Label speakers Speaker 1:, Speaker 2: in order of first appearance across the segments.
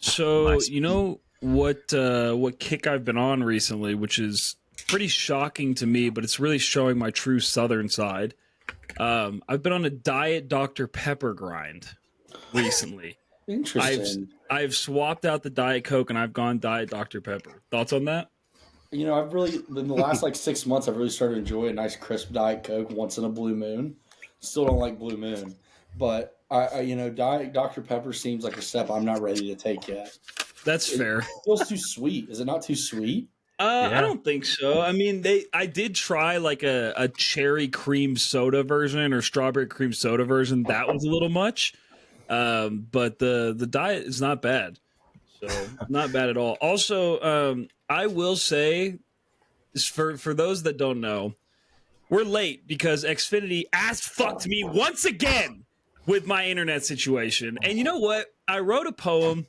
Speaker 1: So you know what kick I've been on recently, which is pretty shocking to me, but it's really showing my true Southern side. I've been on a diet Dr. Pepper grind recently. I've
Speaker 2: Interesting.
Speaker 1: I've swapped out the Diet Coke and I've gone Diet Dr. Pepper. Thoughts on that?
Speaker 2: I've really in the last like 6 months, I've really started to enjoy a nice crisp Diet Coke once in a blue moon. Still don't like blue moon, but Diet Dr Pepper seems like a step I'm not ready to take yet.
Speaker 1: That's
Speaker 2: It
Speaker 1: fair.
Speaker 2: feels too sweet. Is it not too sweet?
Speaker 1: I don't think so. I mean, I did try like a cherry cream soda version or strawberry cream soda version. That was a little much. But the diet is not bad. So not bad at all. Also, I will say for those that don't know, we're late because Xfinity ass fucked me once again with my internet situation. And you know what? I wrote a poem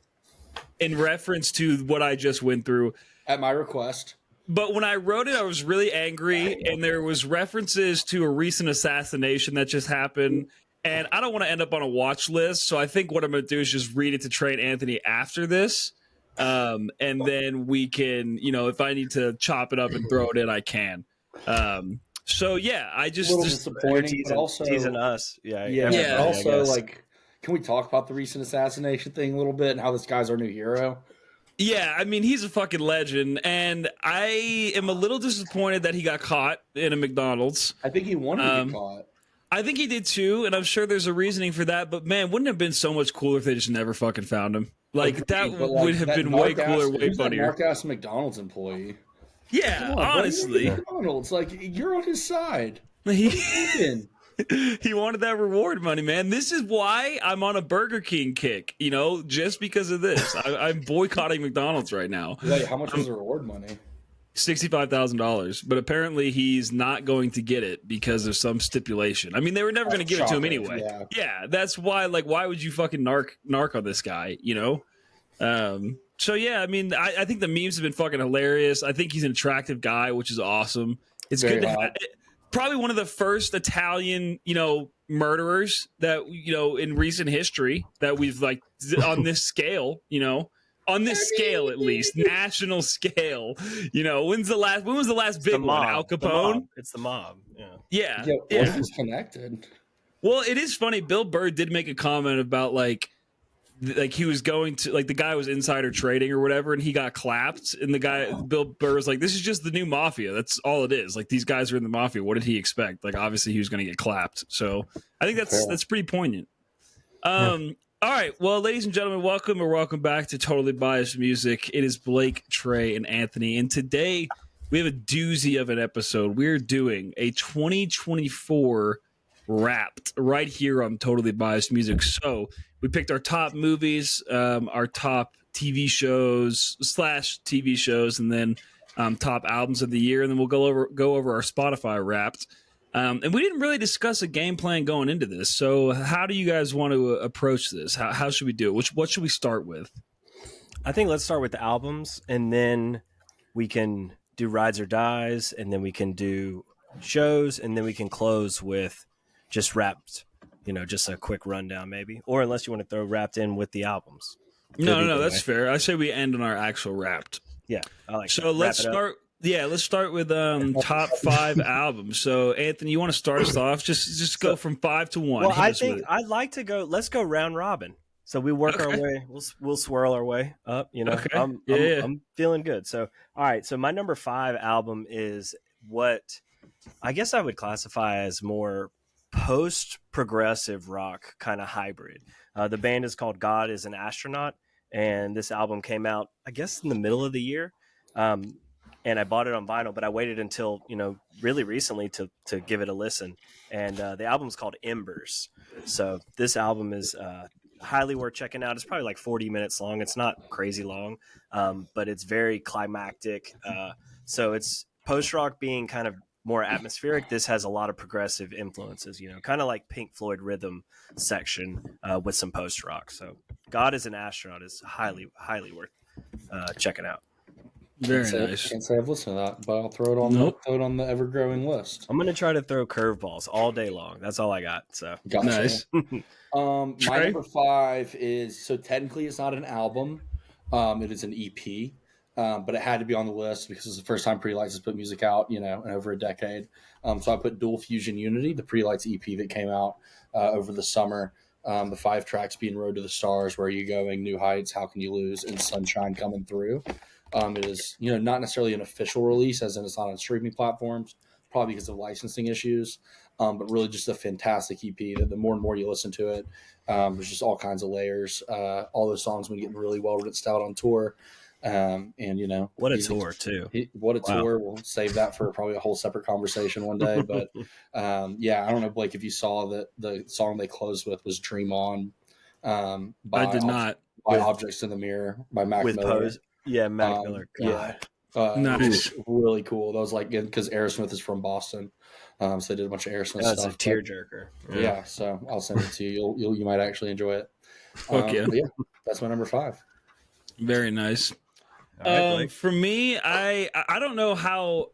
Speaker 1: in reference to what I just went through.
Speaker 2: At my request.
Speaker 1: But when I wrote it, I was really angry, and there was references to a recent assassination that just happened. And I don't want to end up on a watch list, so I think what I'm going to do is just read it to Trey and Anthony after this, and then we can, if I need to chop it up and throw it in, I can. So yeah, I just
Speaker 2: A little disappointing, but also
Speaker 3: teasing us.
Speaker 2: Yeah. But also, like, can we talk about the recent assassination thing a little bit and how this guy's our new hero?
Speaker 1: Yeah, I mean, he's a fucking legend, and I am a little disappointed that he got caught in a McDonald's.
Speaker 2: I think he wanted to get caught.
Speaker 1: I think he did too, and I'm sure there's a reasoning for that. But man, wouldn't it have been so much cooler if they just never fucking found him? Like that would have been way cooler, way funnier.
Speaker 2: Mark-ass McDonald's employee.
Speaker 1: Yeah, honestly,
Speaker 2: McDonald's, like, you're on his side.
Speaker 1: He wanted that reward money, man. This is why I'm on a Burger King kick, just because of this. I'm boycotting McDonald's right now.
Speaker 2: Wait, how much was the reward money?
Speaker 1: $65,000, but apparently he's not going to get it because of some stipulation. I mean, they were never going to give it to him anyway. Yeah, that's why. Like, why would you fucking narc on this guy? So yeah, I mean, I think the memes have been fucking hilarious. I think he's an attractive guy, which is awesome. It's good to have. Probably one of the first Italian, murderers that, in recent history that we've like on this scale, on this scale, at least national scale, when was the last big one? Al Capone?
Speaker 3: It's the mob.
Speaker 1: Yeah.
Speaker 2: It's connected.
Speaker 1: Well, it is funny. Bill Burr did make a comment about like he was going to, like, the guy was insider trading or whatever, and he got clapped. And Bill Burr was like, this is just the new mafia. That's all it is. Like, these guys are in the mafia. What did he expect? Like, obviously he was going to get clapped. So I think that's pretty poignant. All right. Well, ladies and gentlemen, welcome back to Totally Biased Music. It is Blake, Trey, and Anthony. And today we have a doozy of an episode. We're doing a 2024 Wrapped right here on Totally Biased Music. So we picked our top movies, our top TV shows / TV shows, and then top albums of the year, and then we'll go over our Spotify Wrapped. And we didn't really discuss a game plan going into this. So how do you guys want to approach this? How should we do it? What should we start with?
Speaker 3: I think let's start with the albums, and then we can do rides or dies, and then we can do shows, and then we can close with just Wrapped, just a quick rundown maybe. Or unless you want to throw Wrapped in with the albums.
Speaker 1: No, that's fair. I say we end on our actual Wrapped.
Speaker 3: Yeah, I like
Speaker 1: so. Let's start. Yeah, let's start with top 5 albums. So, Anthony, you want to start us off? Just go from 5 to 1.
Speaker 3: Well, I think I'd like to go. Let's go round robin. So we work our way. We'll swirl our way up.
Speaker 1: Okay.
Speaker 3: I'm feeling good. So all right. So my number 5 album is what I guess I would classify as more post-progressive rock kind of hybrid. The band is called God is an Astronaut, and this album came out, I guess, in the middle of the year. And I bought it on vinyl, but I waited until, really recently to give it a listen. And the album's called Embers. So this album is highly worth checking out. It's probably like 40 minutes long. It's not crazy long, but it's very climactic. So it's post-rock being kind of more atmospheric. This has a lot of progressive influences, kind of like Pink Floyd Rhythm section with some post-rock. So God is an Astronaut is highly, highly worth checking out.
Speaker 1: Very nice.
Speaker 2: Can't say I've listened to that, but I'll throw it on the ever-growing list.
Speaker 3: I'm going to try to throw curveballs all day long. That's all I got. So
Speaker 1: Nice.
Speaker 2: My number 5 is, so technically it's not an album, It is an EP, but it had to be on the list because it's the first time Pre-Lights has put music out, in over a decade. So I put Dual Fusion Unity, the Pre-Lights EP that came out over the summer. The 5 tracks being Road to the Stars, Where Are You Going, New Heights, How Can You Lose, and Sunshine Coming Through. It is, not necessarily an official release, as in it's not on streaming platforms, probably because of licensing issues, but really just a fantastic EP that the more and more you listen to it, there's just all kinds of layers. All those songs been getting really well rinsed out on tour. And
Speaker 3: what a tour too.
Speaker 2: Tour. We'll save that for probably a whole separate conversation one day. But I don't know, Blake, if you saw that the song they closed with was Dream On.
Speaker 1: I did not.
Speaker 2: By Objects in the Mirror by Mac
Speaker 3: with
Speaker 2: Miller.
Speaker 3: Pose. Yeah, Mac Miller. God.
Speaker 1: Nice.
Speaker 2: Really cool. That was because Aerosmith is from Boston. So they did a bunch of Aerosmith stuff.
Speaker 3: That's a tearjerker.
Speaker 2: Yeah, so I'll send it to you. You might actually enjoy it.
Speaker 1: Yeah,
Speaker 2: that's my number 5.
Speaker 1: Very nice.
Speaker 3: Right,
Speaker 1: for me, I don't know how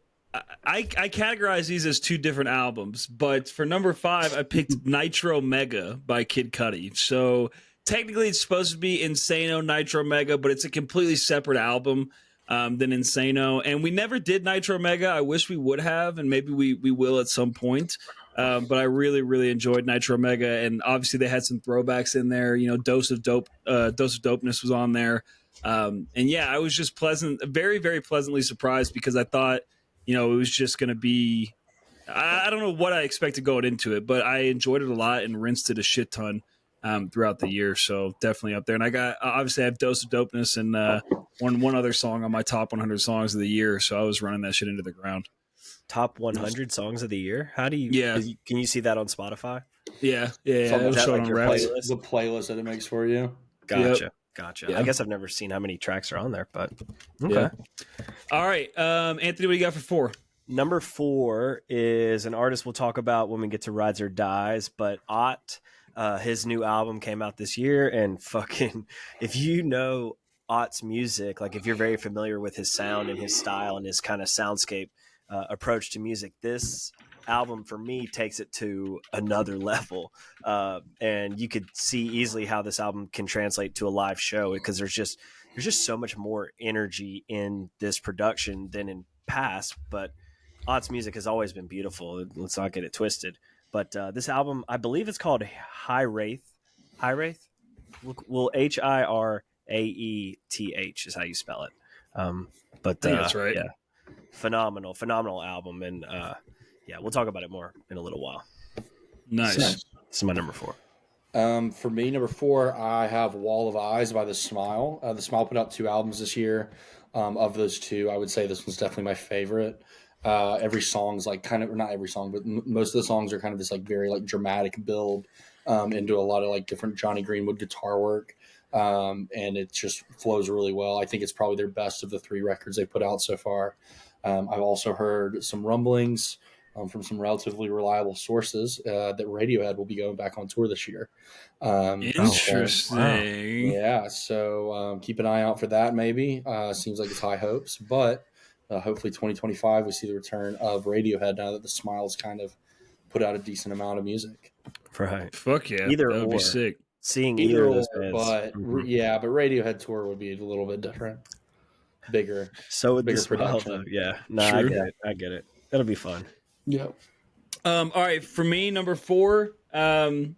Speaker 1: I categorize these as 2 different albums, but for number 5, I picked Nitro Mega by Kid Cudi. So technically, it's supposed to be Insano Nitro Mega, but it's a completely separate album than Insano. And we never did Nitro Mega. I wish we would have, and maybe we will at some point. But I really, really enjoyed Nitro Mega, and obviously they had some throwbacks in there. Dose of Dopeness was on there. And yeah, I was just very, very pleasantly surprised because I thought, it was just going to be, I don't know what I expected going into it, but I enjoyed it a lot and rinsed it a shit ton throughout the year. So definitely up there. And I have Dose of Dopeness and one other song on my top 100 songs of the year. So I was running that shit into the ground.
Speaker 3: Top 100 songs of the year? How do you?
Speaker 1: Yeah.
Speaker 3: Can you see that on Spotify?
Speaker 1: Yeah.
Speaker 3: It'll show it on
Speaker 2: playlist? The playlist that it makes for you.
Speaker 3: Gotcha.
Speaker 1: Yep.
Speaker 3: Gotcha.
Speaker 1: Yeah.
Speaker 3: I guess I've never seen how many tracks are on there, but okay.
Speaker 1: Yeah. All right. Anthony, what do you got for 4?
Speaker 3: Number 4 is an artist we'll talk about when we get to Rides or Dies, but Ott, his new album came out this year, and fucking, if you know Ott's music, like if you're very familiar with his sound and his style and his kind of soundscape approach to music, this album for me takes it to another level, and you could see easily how this album can translate to a live show because there's just so much more energy in this production than in past. But Ott's music has always been beautiful. Let's not get it twisted. But this album, I believe it's called High Wraith. Well, Hiraeth is how you spell it. But
Speaker 1: I think that's right.
Speaker 3: Yeah, phenomenal album, and we'll talk about it more in a little while.
Speaker 1: Nice.
Speaker 3: So, this is my number 4.
Speaker 2: For me, number 4, I have Wall of Eyes by The Smile. The Smile put out 2 albums this year. Of those 2, I would say this one's definitely my favorite. Every song's not every song, but most of the songs are kind of this very dramatic build into a lot of different Johnny Greenwood guitar work. And it just flows really well. I think it's probably their best of the 3 records they put out so far. I've also heard some rumblings from some relatively reliable sources that Radiohead will be going back on tour this year.
Speaker 1: Interesting.
Speaker 2: Yeah, so keep an eye out for that maybe. Seems like it's high hopes, but hopefully 2025 we see the return of Radiohead now that The Smile's kind of put out a decent amount of music.
Speaker 3: Right.
Speaker 1: Fuck yeah.
Speaker 3: Either
Speaker 1: that would be sick.
Speaker 3: Seeing either of those bands.
Speaker 2: But but Radiohead tour would be a little bit different. Bigger.
Speaker 3: So would
Speaker 2: bigger
Speaker 3: this production. Yeah. No, I get it. That'll be fun.
Speaker 2: Yep.
Speaker 1: All right, for me, number 4, I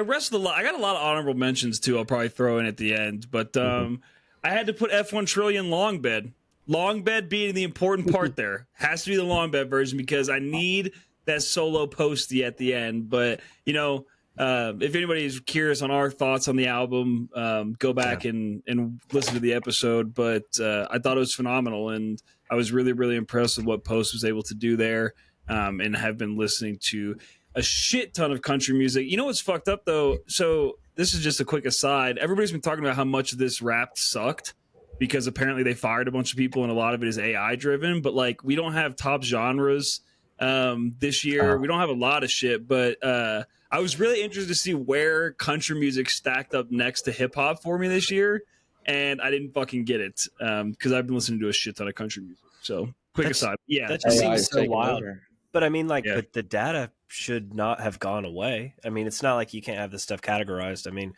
Speaker 1: wrestled a lot. I got a lot of honorable mentions too. I'll probably throw in at the end, but I had to put F1 Trillion Long Bed. Long Bed being the important part there. Has to be the Long Bed version because I need that solo posty at the end. But if anybody's curious on our thoughts on the album, go back and listen to the episode. But I thought it was phenomenal, and I was really, really impressed with what Post was able to do there, and have been listening to a shit ton of country music. You know what's fucked up, though? So this is just a quick aside. Everybody's been talking about how much of this rap sucked because apparently they fired a bunch of people and a lot of it is AI-driven. But, we don't have top genres this year. We don't have a lot of shit, but I was really interested to see where country music stacked up next to hip-hop for me this year, and I didn't fucking get it because I've been listening to a shit ton of country music. So, quick aside. Yeah.
Speaker 3: That just seems so wild.
Speaker 2: Over.
Speaker 3: But, I mean, the data should not have gone away. I mean, it's not like you can't have this stuff categorized. I mean,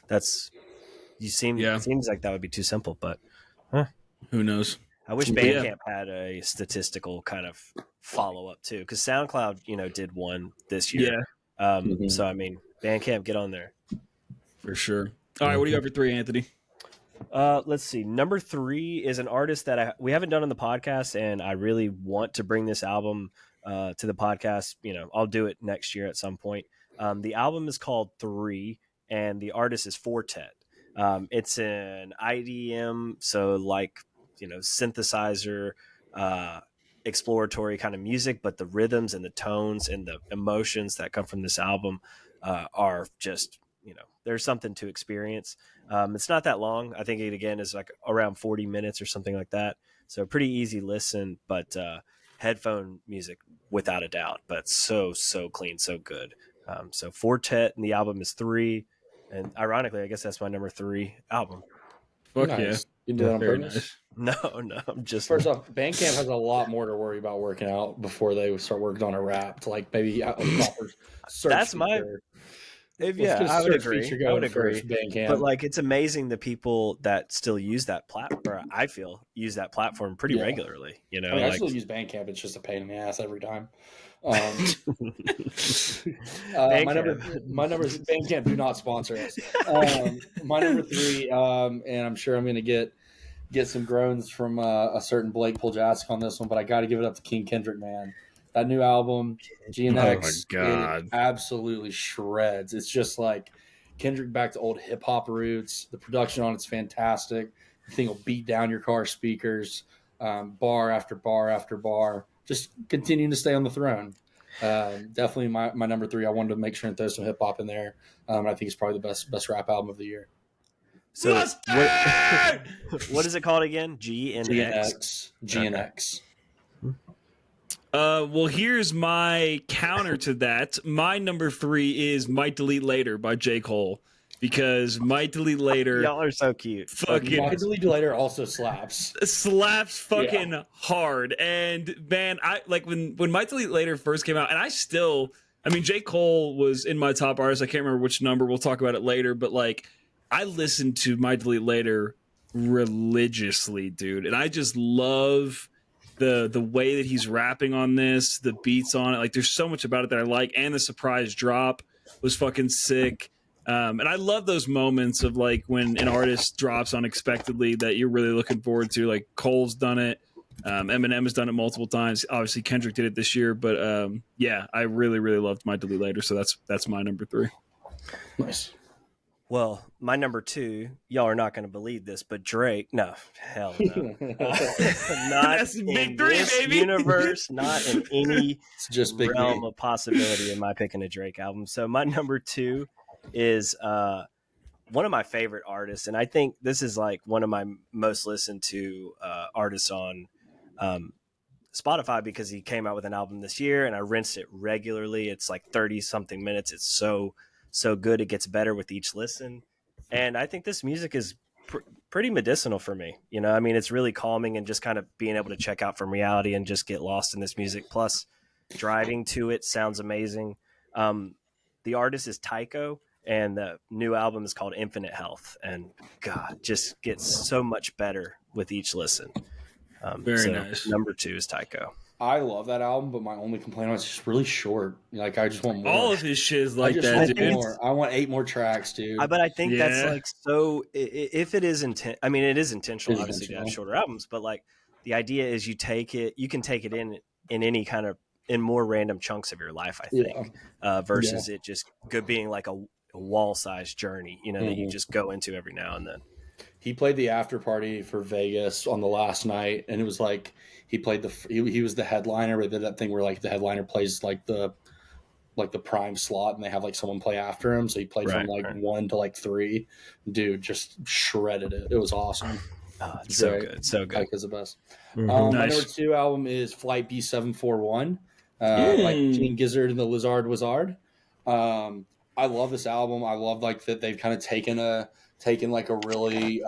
Speaker 3: that's It
Speaker 1: Yeah.
Speaker 3: seems like that would be too simple, but
Speaker 1: Who knows?
Speaker 3: I wish
Speaker 1: Yeah.
Speaker 3: Bandcamp had a statistical kind of follow up too, because SoundCloud, did one this year. So I mean, Bandcamp, get on there
Speaker 1: for sure. All right, what do you got for 3, Anthony?
Speaker 3: Let's see. Number 3 is an artist that we haven't done on the podcast, and I really want to bring this album to the podcast. I'll do it next year at some point. The album is called 3, and the artist is Fortet. It's an IDM, so like synthesizer, exploratory kind of music, but the rhythms and the tones and the emotions that come from this album are just there's something to experience. It's not that long. I think it again is like around 40 minutes or something like that. So pretty easy listen, but headphone music without a doubt, but so clean, so good. So Fortet, and the album is 3. And ironically, I guess that's my number 3 album.
Speaker 1: Fuck
Speaker 2: nice.
Speaker 1: Yeah.
Speaker 2: You do that on
Speaker 1: Very
Speaker 2: purpose?
Speaker 1: nice.
Speaker 3: No, I'm just
Speaker 2: First off, Bandcamp has a lot more to worry about working out before they start working on a rap. To like maybe a proper search.
Speaker 3: That's my.
Speaker 2: feature.
Speaker 3: Yeah, I would agree.
Speaker 2: I would agree. Bandcamp.
Speaker 3: But like, it's amazing the people that still use that platform. I feel use that platform pretty regularly.
Speaker 2: I mean, I still use Bandcamp. It's just a pain in the ass every time. My number Bandcamp do not sponsor us. My number 3, and I'm sure I'm going to get some groans from a certain Blake Poljask on this one, but I got to give it up to King Kendrick, man. That new album, GNX,
Speaker 1: oh my God,
Speaker 2: it absolutely shreds. It's just like Kendrick back to old hip hop roots. The production on it's fantastic. The thing will beat down your car speakers, bar after bar after bar. Just continuing to stay on the throne. Definitely my number 3. I wanted to make sure and throw some hip hop in there. I think it's probably the best rap album of the year.
Speaker 3: So what is it called again? GNX.
Speaker 2: GNX.
Speaker 1: Well, here's my counter to that. My number 3 is Might Delete Later by J. Cole, because Might Delete Later.
Speaker 3: Y'all are so cute.
Speaker 2: Fucking Might Delete Later also slaps.
Speaker 1: Slaps fucking hard. And man, I like when Might Delete Later first came out, and I mean, J. Cole was in my top artists. I can't remember which number. We'll talk about it later. But like, I listened to Might Delete Later religiously, dude, and I just love the way that he's rapping on this, the beats on it. Like, there's so much about it that I like, and the surprise drop was fucking sick. And I love those moments of like when an artist drops unexpectedly that you're really looking forward to. Like Cole's done it, Eminem has done it multiple times. Obviously Kendrick did it this year, but yeah, I really loved My Delete Later. So that's my number 3.
Speaker 2: Nice.
Speaker 3: Well, my number 2, y'all are not going to believe this, but Drake, no, hell no. Not
Speaker 1: That's
Speaker 3: in
Speaker 1: big 3,
Speaker 3: this
Speaker 1: baby.
Speaker 3: universe, not in any
Speaker 2: It's just big
Speaker 3: realm
Speaker 2: three.
Speaker 3: of possibility am I picking a Drake album. So my number 2 is one of my favorite artists, and I think this is like one of my most listened to artists on Spotify, because he came out with an album this year, and I rinsed it regularly. It's like 30-something minutes. It's so good. It gets better with each listen. And I think this music is pretty medicinal for me. I mean, it's really calming, and just kind of being able to check out from reality and just get lost in this music. Plus, driving to it sounds amazing. The artist is Tycho, and the new album is called Infinite Health. And God, just gets so much better with each listen.
Speaker 1: Very nice.
Speaker 3: Number 2 is Tycho.
Speaker 2: I love that album, but my only complaint is it's just really short. Like, I just want more.
Speaker 1: All of his shit is like
Speaker 2: I just
Speaker 1: that,
Speaker 2: want
Speaker 1: dude.
Speaker 2: more. I want 8 more tracks, dude.
Speaker 3: But I think that's
Speaker 1: Yeah.
Speaker 3: like so. If it is intent, I mean, it is intentional,
Speaker 2: It is
Speaker 3: obviously, to have
Speaker 2: intentional.
Speaker 3: shorter albums. But like, the idea is you can take it in any kind of in more random chunks of your life. I think versus it just being like a wall-sized journey, that you just go into every now and then.
Speaker 2: He played the after party for Vegas on the last night, and it was like he was the headliner. They did that thing where like the headliner plays like the prime slot, and they have like someone play after him. So he played from like 1 to like 3. Dude, just shredded it. It was awesome.
Speaker 3: Oh, it's so good, so good.
Speaker 2: Like, is the best.
Speaker 3: Mhm.
Speaker 2: My
Speaker 1: Nice.
Speaker 2: number 2 album is Flight B741, like Gene Gizzard and the Lizard Wizard. I love this album. I love like that they've kind of taken like a really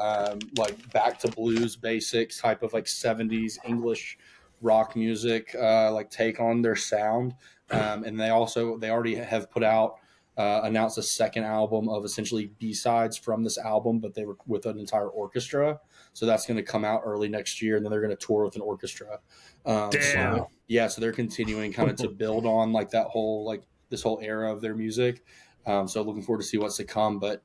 Speaker 2: like back to blues basics type of like 70s English rock music like take on their sound. And they already have put out announced a second album of essentially B-sides from this album, but they were with an entire orchestra. So that's going to come out early next year, and then they're going to tour with an orchestra.
Speaker 1: Damn.
Speaker 2: So they're continuing kind of to build on like that whole like this whole era of their music. So looking forward to see what's to come, but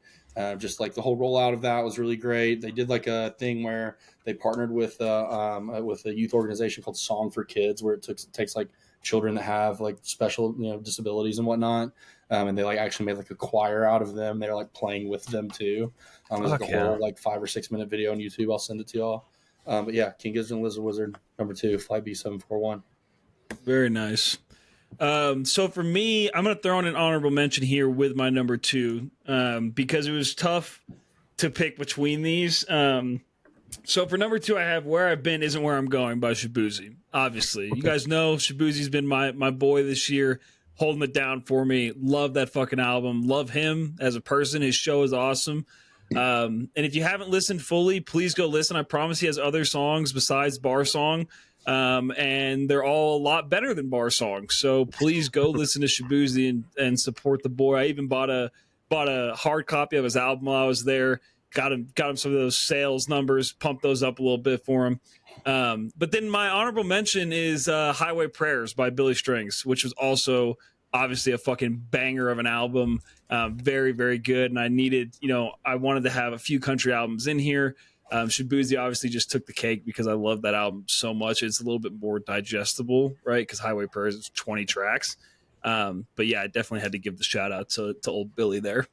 Speaker 2: just like the whole rollout of that was really great. They did like a thing where they partnered with a youth organization called Song for Kids, where it takes like children that have like special disabilities and whatnot, and they like actually made like a choir out of them. They're like playing with them too. There's like a whole like 5 or 6 minute video on YouTube. I'll send it to y'all. But yeah, King Gizzard and Lizard Wizard number 2, Flight B741.
Speaker 1: Very nice. So for me, I'm going to throw in an honorable mention here with my number 2, because it was tough to pick between these. So for number 2, I have Where I've Been Isn't Where I'm Going by Shabuzi. Obviously, you guys know Shabuzi's been my boy this year, holding it down for me. Love that fucking album. Love him as a person. His show is awesome. And if you haven't listened fully, please go listen. I promise he has other songs besides Bar Song. And they're all a lot better than Bar Song. So please go listen to Shabuzi and support the boy. I even bought a hard copy of his album while I was there. Got him some of those sales numbers, pumped those up a little bit for him. But then my honorable mention is Highway Prayers by Billy Strings, which was also obviously a fucking banger of an album. Very, very good. And I wanted to have a few country albums in here. Shabuzi obviously just took the cake because I love that album so much. It's a little bit more digestible, right? Because Highway Prayers is 20 tracks. But yeah, I definitely had to give the shout out to old Billy there.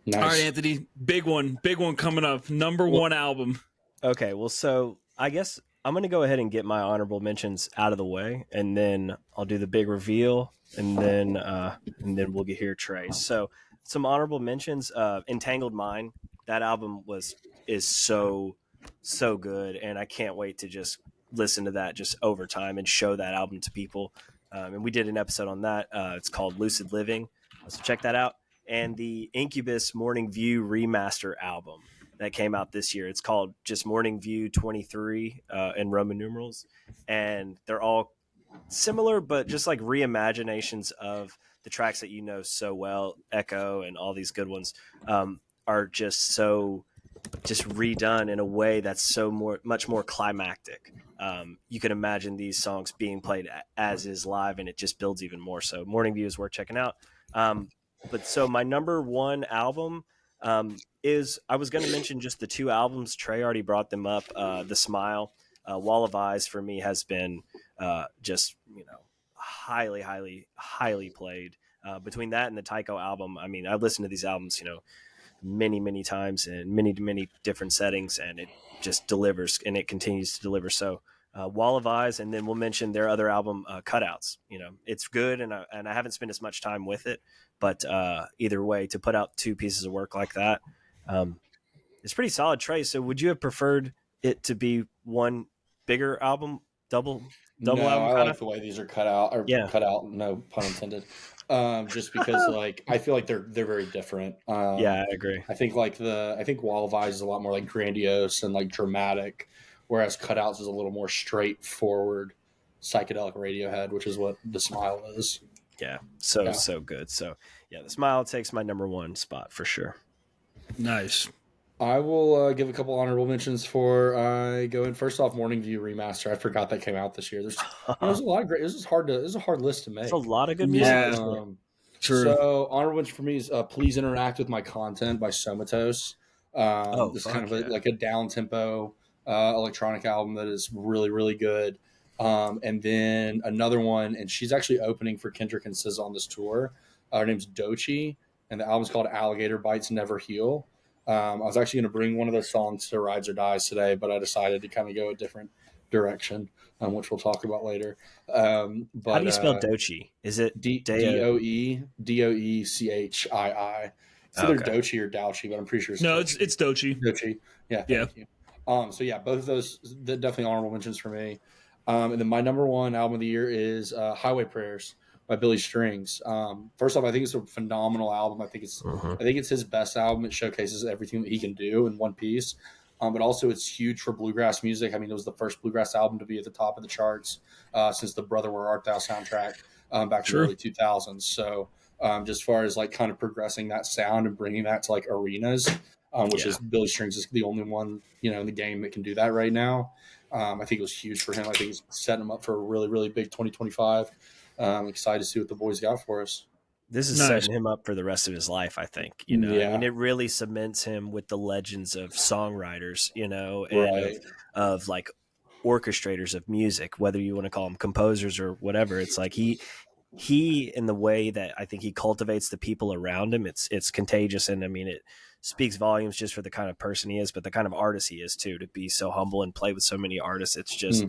Speaker 1: Nice. All right, Anthony, big one coming up. Number 1 album.
Speaker 3: Okay, well, so I guess I'm going to go ahead and get my honorable mentions out of the way, and then I'll do the big reveal, and then we'll get here, Trey. So some honorable mentions. Entangled Mind. That album is so good, and I can't wait to just listen to that just over time and show that album to people. And we did an episode on that. It's called Lucid Living, so check that out. And the Incubus Morning View remaster album that came out this year. It's called just Morning View 23 in Roman numerals, and they're all similar, but just like reimaginations of the tracks that you know so well. Echo and all these good ones are just redone in a way that's much more climactic. You can imagine these songs being played as is live, and it just builds even more. So Morning View is worth checking out. But so my number 1 album is, I was going to mention just the 2 albums. Trey already brought them up. The Smile, Wall of Eyes for me has been just, highly, highly, highly played. Between that and the Tycho album, I mean, I've listened to these albums, many, many times in many, many different settings, and it just delivers, and it continues to deliver. So Wall of Eyes, and then we'll mention their other album, Cutouts. It's good, and I haven't spent as much time with it, but either way, to put out 2 pieces of work like that, it's pretty solid. Trey, so would you have preferred it to be one bigger album, double album?
Speaker 2: I like the way these are cut out, cut out. No pun intended. Just because like I feel like they're very different.
Speaker 3: Yeah, I agree.
Speaker 2: I think Wall of Eyes is a lot more like grandiose and like dramatic, whereas Cutouts is a little more straightforward psychedelic Radiohead, which is what The Smile is.
Speaker 3: Yeah, so good. So yeah, The Smile takes my number 1 spot for sure.
Speaker 1: Nice.
Speaker 2: I will give a couple honorable mentions for go in. First off, Morning View remaster. I forgot that came out this year. There's a lot of great. This is a hard list to make.
Speaker 3: There's a lot of good music.
Speaker 1: Yeah. True.
Speaker 2: So honorable mention for me is Please Interact with My Content by Somatos. This kind of like a down tempo electronic album that is really, really good. And then another one, and she's actually opening for Kendrick and SZA on this tour. Her name's Doechii, and the album's called Alligator Bites Never Heal. I was actually going to bring one of those songs to Rides or Dies today, but I decided to kind of go a different direction, which we'll talk about later. But
Speaker 3: how do you spell Doechii? Is it
Speaker 2: Doeechii? It's either Doechii or Douchie, but I'm pretty sure it's
Speaker 1: Doechii.
Speaker 2: Doechii. Yeah, thank you. So yeah, both of those definitely honorable mentions for me. And then my number 1 album of the year is Highway Prayers by Billy Strings. First off, I think it's a phenomenal album. I think it's his best album. It showcases everything that he can do in one piece. But also it's huge for bluegrass music. I mean, it was the first bluegrass album to be at the top of the charts since the Brother Where Art Thou soundtrack back in the early 2000s. So just as far as like kind of progressing that sound and bringing that to like arenas, which is Billy Strings is the only one, in the game that can do that right now. I think it was huge for him. I think he's setting him up for a really, really big 2025. Excited to see what the boys got for us.
Speaker 3: This is setting him up for the rest of his life, I think. I mean, it really cements him with the legends of songwriters, and of like orchestrators of music, whether you want to call them composers or whatever. It's like he in the way that I think he cultivates the people around him, it's contagious. And I mean, it speaks volumes just for the kind of person he is, but the kind of artist he is too, to be so humble and play with so many artists. It's just,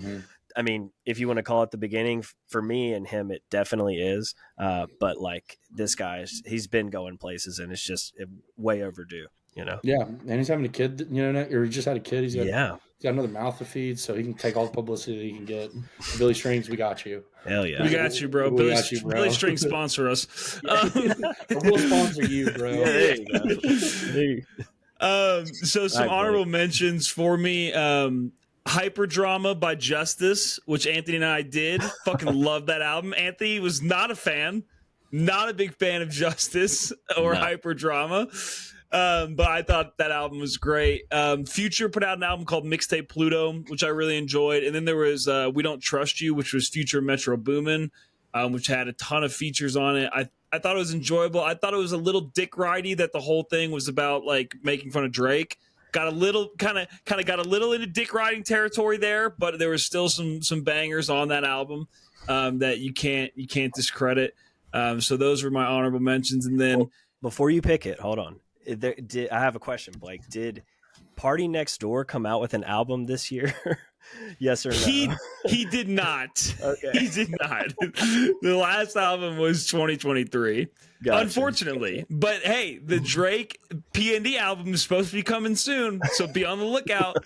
Speaker 3: I mean, if you want to call it the beginning, for me and him, it definitely is. But like this guy, he's been going places, and it's just way overdue,
Speaker 2: Yeah, and he's having a kid, or he just had a kid. He's got another mouth to feed, so he can take all the publicity that he can get. Billy Strings, we got you.
Speaker 3: Hell yeah.
Speaker 1: We got you, bro. Billy Strings sponsor us.
Speaker 2: We'll sponsor you, bro.
Speaker 3: Yeah, there you go.
Speaker 1: So some honorable mentions for me. Hyperdrama by Justice, which Anthony and I did. Fucking love that album. Anthony was not a big fan of Justice or Hyperdrama. But I thought that album was great. Future put out an album called Mixtape Pluto, which I really enjoyed. And then there was We Don't Trust You, which was Future Metro Boomin, which had a ton of features on it. I thought it was enjoyable. I thought it was a little dick ridey, that the whole thing was about like making fun of Drake. Got a little kind of got a little into dick riding territory there, but there was still some bangers on that album that you can't discredit. So those were my honorable mentions. And then
Speaker 3: before you pick it, hold on. I have a question, Blake. Did Party Next Door come out with an album this year? Yes or no?
Speaker 1: He did not.
Speaker 3: Okay.
Speaker 1: He did not. The last album was 2023. Gotcha. Unfortunately. But hey, the Drake P&D album is supposed to be coming soon, so be on the lookout.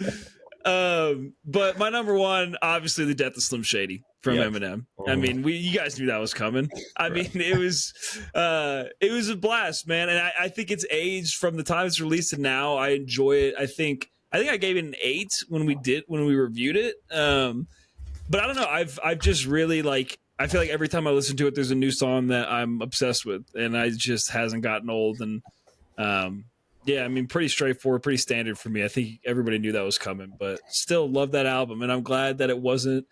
Speaker 1: But my number one, obviously, The Death of Slim Shady from Eminem. I mean, you guys knew that was coming. I mean, it was a blast, man. And I think it's aged from the time it's released to now. I enjoy it. I think I gave it an 8 when we reviewed it. But I don't know. I've just really I feel like every time I listen to it, there's a new song that I'm obsessed with, and I just hasn't gotten old. And yeah, I mean, pretty straightforward, pretty standard for me. I think everybody knew that was coming, but still love that album, and I'm glad that it wasn't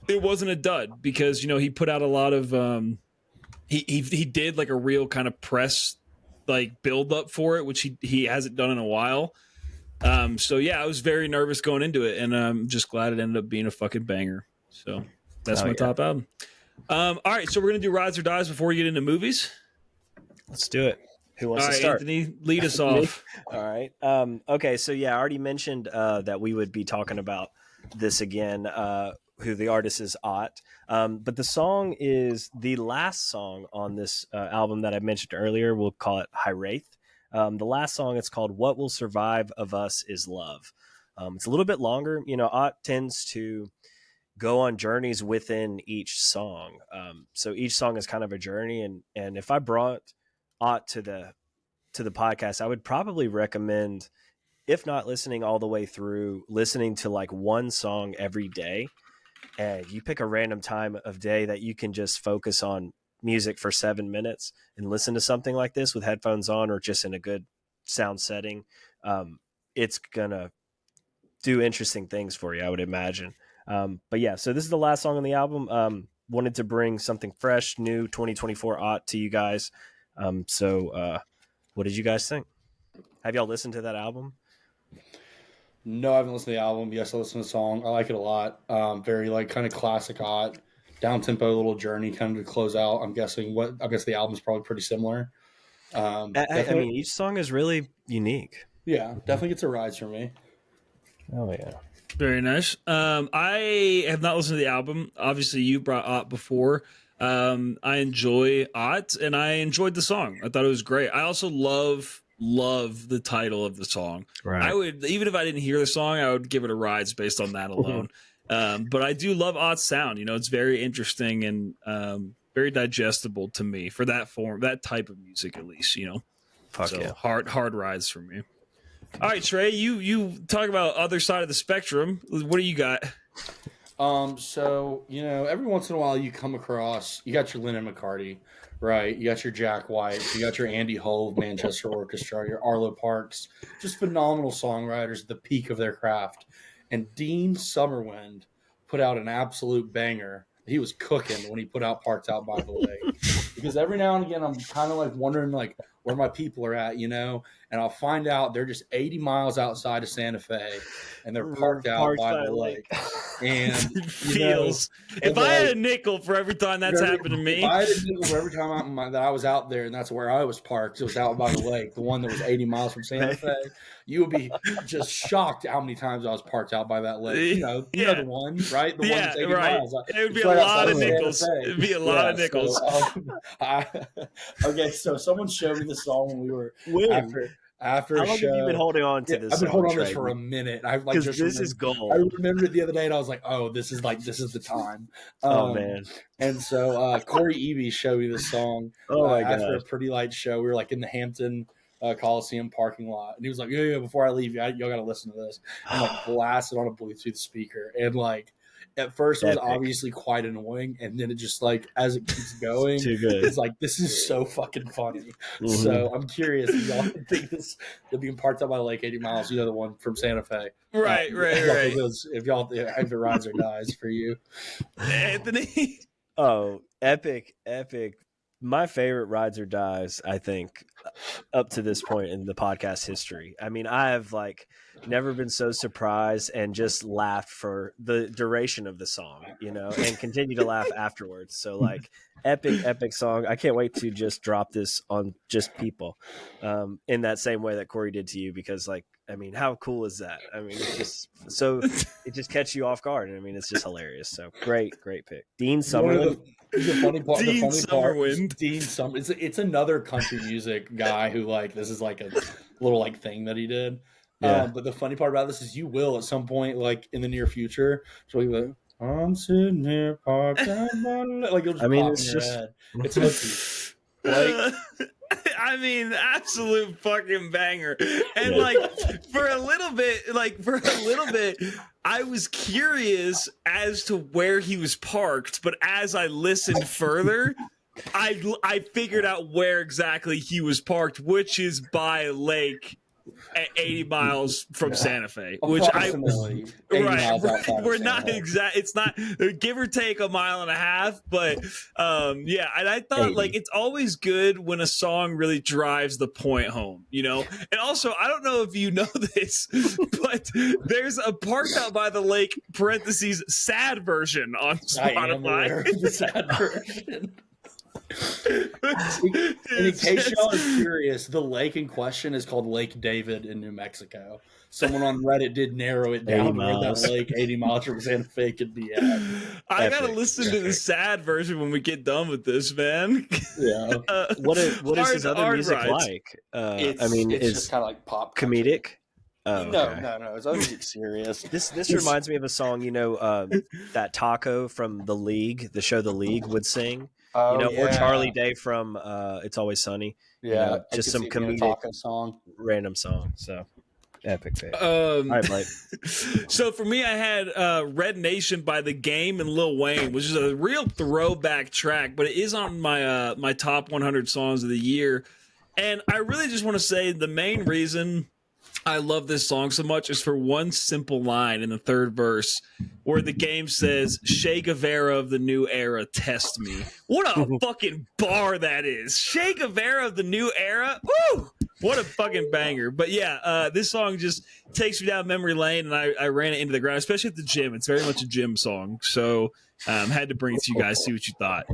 Speaker 1: a dud, because he put out a lot of he did like a real kind of press build up for it, which he hasn't done in a while. So yeah, I was very nervous going into it, and I'm just glad it ended up being a fucking banger. So that's my top album. All right, so we're gonna do rides or dies before we get into movies.
Speaker 3: Let's do it. Who wants to start?
Speaker 1: Anthony, lead us off.
Speaker 3: All right. Okay, so yeah, I already mentioned that we would be talking about this again. Who the artist is, Ott. But the song is the last song on this album that I mentioned earlier. We'll call it High Wraith. The last song, it's called What Will Survive of Us Is Love. It's a little bit longer. Ott tends to go on journeys within each song. So each song is kind of a journey. And if I brought Ott to the podcast, I would probably recommend, if not listening all the way through, listening to one song every day. And you pick a random time of day that you can just focus on music for 7 minutes and listen to something like this with headphones on, or just in a good sound setting. It's gonna do interesting things for you, I would imagine. But yeah, so this is the last song on the album. Wanted to bring something fresh, new 2024 Ott to you guys. So what did you guys think? Have y'all listened to that album?
Speaker 2: No, I haven't listened to the album. Yes, I listened to the song. I like it a lot. Very kind of classic Ott, down tempo little journey kind of to close out. I guess the album's probably pretty similar.
Speaker 3: I mean, each song is really unique.
Speaker 2: Yeah, definitely gets a rise for me.
Speaker 3: Oh yeah,
Speaker 1: very nice. I have not listened to the album. Obviously, you brought Ott before. I enjoy Ott, and I enjoyed the song. I thought it was great. I also love the title of the song.
Speaker 3: Right.
Speaker 1: I would, even if I didn't hear the song, I would give it a rides based on that alone. But I do love Ott's sound. It's very interesting and very digestible to me for that form, that type of music, at least.
Speaker 3: Fuck yeah.
Speaker 1: Hard rides for me. All right, Trey, you talk about other side of the spectrum. What do you got?
Speaker 2: So every once in a while you come across, you got your Lennon McCartney, right? You got your Jack White, you got your Andy Hull of Manchester Orchestra, your Arlo Parks, just phenomenal songwriters at the peak of their craft. And Dean Summerwind put out an absolute banger. He was cooking when he put out Parked Out by the Lake. Because every now and again I'm kind of like wondering like where my people are at, and I'll find out they're just 80 miles outside of Santa Fe and they're parked out by the lake. And
Speaker 1: It feels. If I had a nickel for every time that's happened to me,
Speaker 2: if I had a nickel for every time that I was out there, and that's where I was parked, it was out by the lake, the one that was 80 miles from Santa Fe. You would be just shocked how many times I was parked out by that lake. You know the one, right? The one that's 80 miles.
Speaker 1: It would be a lot of nickels. It'd be a lot of nickels.
Speaker 2: Okay, so someone showed me the song when we were after
Speaker 3: How
Speaker 2: a
Speaker 3: long
Speaker 2: show.
Speaker 3: have you been holding on to this?
Speaker 2: I've been holding on to this for a minute. I've like just
Speaker 3: this is gold.
Speaker 2: I remembered it the other day, and I was like, "Oh, this is the time."
Speaker 3: Oh man!
Speaker 2: And so Corey Eby showed me this song.
Speaker 3: Oh my god!
Speaker 2: After a Pretty Light show, we were like in the Hampton Coliseum parking lot, and he was like, "Yeah, before I leave, y'all got to listen to this." And like blasted on a Bluetooth speaker, and like. At first, it was obviously quite annoying, and then it just like as it keeps going, it's like this is so fucking funny. Mm-hmm. So I'm curious if y'all think this being parked up by the lake 80 miles, the one from Santa Fe,
Speaker 1: right.
Speaker 2: If it rides or dies for you,
Speaker 1: Anthony.
Speaker 3: Oh, epic! My favorite rides or dies, I think, up to this point in the podcast history. I mean, I have like never been so surprised and just laughed for the duration of the song, and continue to laugh afterwards. So like epic song. I can't wait to just drop this on just people in that same way that Corey did to you, because like, I mean, how cool is that? I mean, it's just it just catches you off guard. I mean, it's just hilarious. So great pick. Dean Summerwind.
Speaker 2: The funny part,
Speaker 1: Summerwind.
Speaker 2: Dean Summerwind. It's another country music guy who like this is like a little like thing that he did. Yeah. But the funny part about this is you will at some point like in the near future. So he like, I'm sitting here parked on my like it'll just pop in your head. It's hooky. Like.
Speaker 1: I mean, absolute fucking banger. And like for a little bit, I was curious as to where he was parked, but as I listened further, I figured out where exactly he was parked, which is by a lake at 80 miles from Santa Fe, which we're not exact. It's not give or take a mile and a half, but yeah. And I thought 80. Like it's always good when a song really drives the point home, And also, I don't know if you know this, but there's a Parked Out by the Lake (parentheses) sad version on Spotify.
Speaker 2: I am aware of the sad version. In case y'all are curious, the lake in question is called Lake David in New Mexico. Someone on Reddit did narrow it down where that lake 80 miles from Santa Fe could be at.
Speaker 1: I gotta listen to the sad version when we get done with this, man.
Speaker 2: Yeah.
Speaker 3: What is his other music like?
Speaker 2: It's just kind of like pop
Speaker 3: comedic.
Speaker 2: Oh, okay. No. It's always serious.
Speaker 3: This reminds me of a song, that Taco from The League, the show The League, would sing. Or Charlie Day from It's Always Sunny.
Speaker 2: Yeah,
Speaker 3: just some comedic
Speaker 2: song,
Speaker 3: random song. So epic pick. All right, Blake.
Speaker 1: So for me, I had Red Nation by The Game and Lil Wayne, which is a real throwback track, but it is on my my top 100 songs of the year. And I really just want to say the main reason I love this song so much is for one simple line in the third verse where The Game says, Che Guevara of the new era, test me. What a fucking bar that is. Che Guevara of the new era? Woo! What a fucking banger. But yeah, this song just takes me down memory lane, and I ran it into the ground, especially at the gym. It's very much a gym song. So had to bring it to you guys, see what you thought.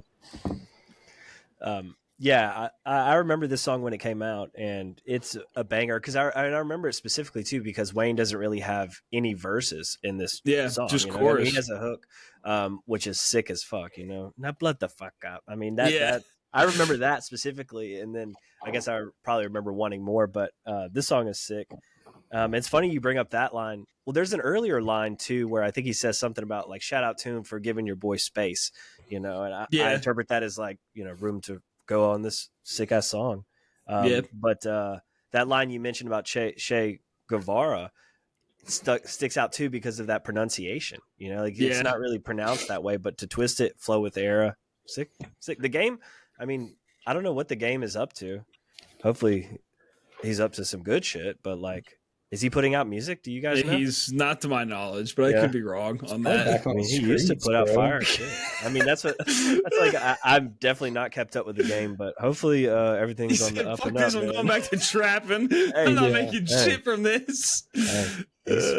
Speaker 3: Yeah, I remember this song when it came out, and it's a banger because I remember it specifically too because Wayne doesn't really have any verses in this song.
Speaker 1: Just chorus.
Speaker 3: He has a hook, which is sick as fuck. Now blood the fuck up. I mean that I remember that specifically, and then I guess I probably remember wanting more. But this song is sick. It's funny you bring up that line. Well, there's an earlier line too where I think he says something about like shout out to him for giving your boy space. And I interpret that as like room to go on this sick ass song. But that line you mentioned about Che Guevara, sticks out too because of that pronunciation. You know, like
Speaker 1: Yeah.
Speaker 3: it's not really pronounced that way, but to twist it, flow with era, sick. The game. I mean, I don't know what the game is up to. Hopefully, he's up to some good shit. But like, is he putting out music? Do you guys know?
Speaker 1: He's not to my knowledge, but I
Speaker 3: Yeah.
Speaker 1: could be wrong on
Speaker 2: Probably
Speaker 1: that.
Speaker 2: back
Speaker 3: I
Speaker 2: on
Speaker 3: mean,
Speaker 2: the
Speaker 3: he used to
Speaker 2: streets,
Speaker 3: put out
Speaker 2: bro.
Speaker 3: fire shit. I mean, that's what that's like. I'm definitely not kept up with the game, but hopefully
Speaker 1: He
Speaker 3: everything's on the
Speaker 1: said,
Speaker 3: up
Speaker 1: "Fuck
Speaker 3: and
Speaker 1: this!
Speaker 3: up,
Speaker 1: I'm
Speaker 3: man.
Speaker 1: going back to trapping.
Speaker 3: Hey,
Speaker 1: I'm not
Speaker 2: yeah,
Speaker 1: making
Speaker 3: hey.
Speaker 1: shit from this."
Speaker 3: Hey, he's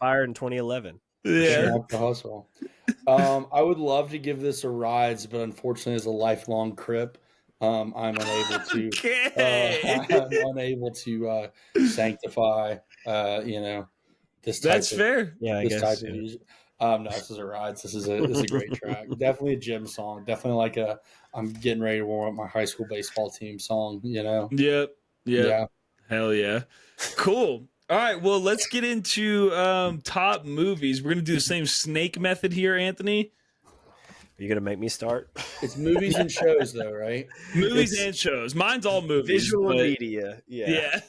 Speaker 3: fired in 2011.
Speaker 1: Yeah.
Speaker 2: Back to hustle. I would love to give this a rise, but unfortunately, as a lifelong Crip, I'm unable to.
Speaker 1: Okay.
Speaker 2: I'm unable to sanctify. This type
Speaker 1: That's
Speaker 2: of
Speaker 1: fair.
Speaker 3: Yeah, I
Speaker 2: this type
Speaker 3: guess.
Speaker 2: of
Speaker 3: Yeah.
Speaker 2: music. No, this is a ride. This is a great track. Definitely a gym song. Definitely like a I'm getting ready to warm up my high school baseball team song.
Speaker 1: Yep. Yep.
Speaker 2: Yeah.
Speaker 1: Hell yeah. Cool. All right. Well, let's get into top movies. We're gonna do the same snake method here, Anthony.
Speaker 3: Are you gonna make me start?
Speaker 2: It's movies and shows though, right?
Speaker 1: Movies
Speaker 3: It's
Speaker 1: and shows. Mine's all movies.
Speaker 3: visual
Speaker 1: but,
Speaker 3: media.
Speaker 1: Yeah.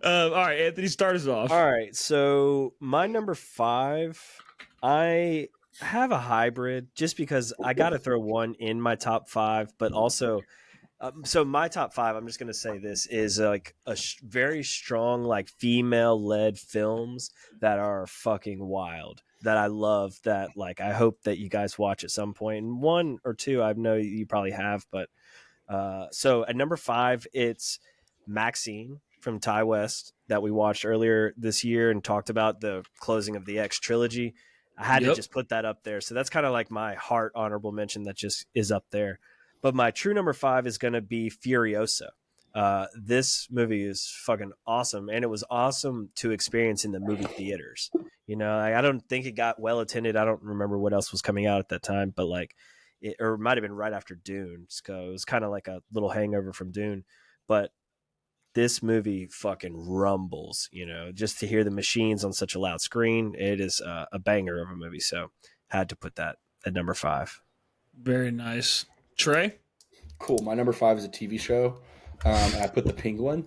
Speaker 1: All right, Anthony, start us off.
Speaker 3: All right, so my number 5, I have a hybrid just because I got to throw one in my top 5, but also, so my top 5, I'm just going to say this is like very strong, like female-led films that are fucking wild that I love. That like I hope that you guys watch at some point. And one or two, I know you probably have, but so at number 5, it's Maxine from Ty West that we watched earlier this year and talked about the closing of the X trilogy. I had to just put that up there. So that's kind of like my heart honorable mention that just is up there. But my true number 5 is going to be Furiosa. This movie is fucking awesome. And it was awesome to experience in the movie theaters. You know, I don't think it got well attended. I don't remember what else was coming out at that time, but like, or it might have been right after Dune. So it was kind of like a little hangover from Dune. But this movie fucking rumbles, you know, just to hear the machines on such a loud screen. It is a banger of a movie. So had to put that at number 5.
Speaker 1: Very nice. Trey?
Speaker 2: Cool. My number 5 is a TV show. And I put The Penguin.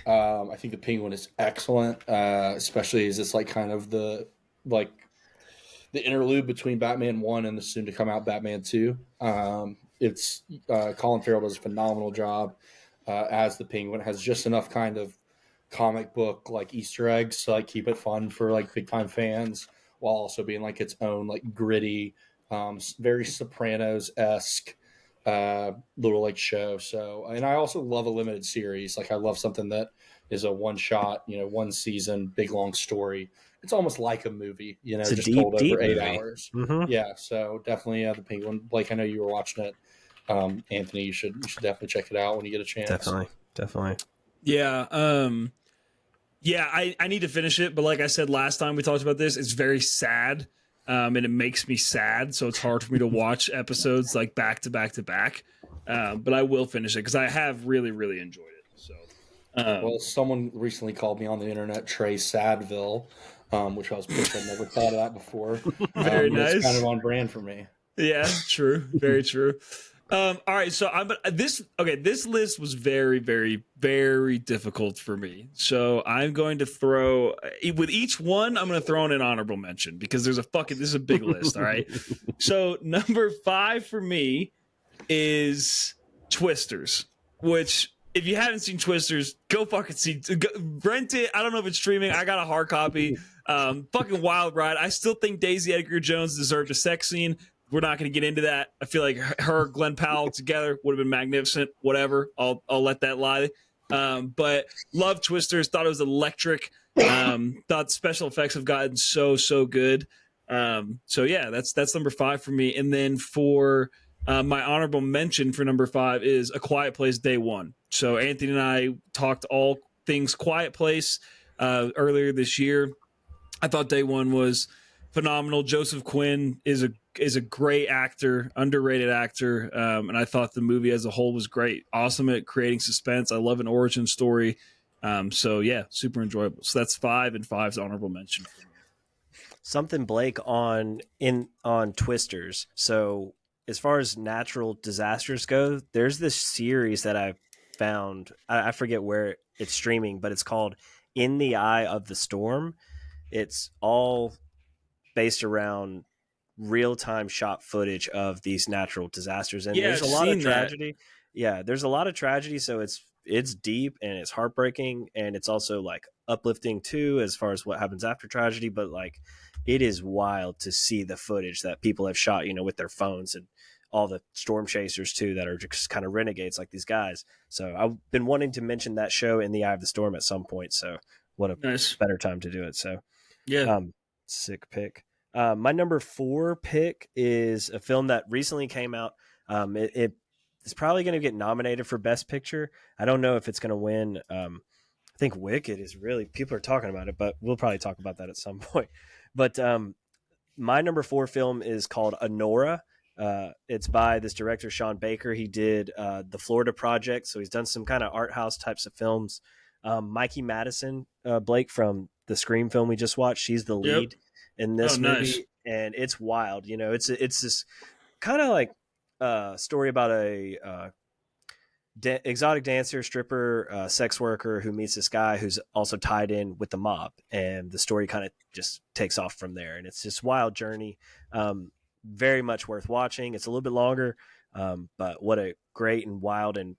Speaker 2: I think The Penguin is excellent, especially as it's like kind of the interlude between Batman 1 and the soon to come out Batman 2. It's Colin Farrell does a phenomenal job as the Penguin. It has just enough kind of comic book like Easter eggs to like keep it fun for like big time fans, while also being like its own like gritty, very Sopranos-esque little like show. So, and I also love a limited series. Like I love something that is a one shot, one season, big long story. It's almost like a movie,
Speaker 3: It's a
Speaker 2: just
Speaker 3: deep,
Speaker 2: told over
Speaker 3: deep
Speaker 2: 8
Speaker 3: movie.
Speaker 2: hours.
Speaker 3: Mm-hmm.
Speaker 2: Yeah, so definitely The Penguin. Blake, I know you were watching it. Anthony, you should definitely check it out when you get a chance.
Speaker 3: Definitely.
Speaker 1: Yeah. Yeah, I need to finish it, but like I said last time we talked about this, it's very sad. And it makes me sad, so it's hard for me to watch episodes like back to back to back. But I will finish it because I have really, really enjoyed it. So,
Speaker 2: well, someone recently called me on the internet Trey Sadville, which I was pissed. I'd never thought of that before.
Speaker 1: Very nice.
Speaker 2: It's kind of on brand for me.
Speaker 1: Yeah, true. Very true. All right, so this list was very, very, very difficult for me. So I'm going to throw with each one. I'm going to throw in an honorable mention because this is a big list. All right. So number 5 for me is Twisters, which if you haven't seen Twisters, go fucking rent it. I don't know if it's streaming. I got a hard copy. Fucking wild ride. I still think Daisy Edgar Jones deserved a sex scene. We're not going to get into that. I feel like her, Glenn Powell together would have been magnificent. Whatever. I'll let that lie. But love Twisters. Thought it was electric. Thought special effects have gotten so good. So yeah, that's number 5 for me. And then for my honorable mention for number 5 is A Quiet Place Day One. So Anthony and I talked all things Quiet Place earlier this year. I thought Day One was phenomenal. Joseph Quinn is a great actor, underrated actor, and I thought the movie as a whole was great. Awesome at creating suspense. I love an origin story. So yeah, super enjoyable. So that's 5, and 5's honorable mention for me.
Speaker 3: Something Blake on Twisters. So as far as natural disasters go, there's this series that I've found. I forget where it's streaming, but it's called In the Eye of the Storm. it's all based around real-time shot footage of these natural disasters, and
Speaker 1: Yeah,
Speaker 3: there's
Speaker 1: I've
Speaker 3: a lot of
Speaker 1: seen that.
Speaker 3: tragedy. Yeah, there's a lot of tragedy, so it's deep and it's heartbreaking, and it's also like uplifting too as far as what happens after tragedy. But like, it is wild to see the footage that people have shot, with their phones, and all the storm chasers too that are just kind of renegades like these guys. So I've been wanting to mention that show, In the Eye of the Storm, at some point. So what a
Speaker 1: Nice.
Speaker 3: better time to do it. So
Speaker 1: Yeah.
Speaker 3: sick pick. My number 4 pick is a film that recently came out. It is probably going to get nominated for Best Picture. I don't know if it's going to win. I think Wicked is really, people are talking about it, but we'll probably talk about that at some point. But my number 4 film is called Honora. It's by this director, Sean Baker. He did The Florida Project, so he's done some kind of art house types of films. Mikey Madison, Blake, from the Scream film we just watched, she's the lead in this movie,
Speaker 1: nice.
Speaker 3: and it's wild. It's this kind of like story about a exotic dancer, stripper, sex worker who meets this guy who's also tied in with the mob, and the story kind of just takes off from there. And it's this wild journey, very much worth watching. It's a little bit longer, but what a great and wild and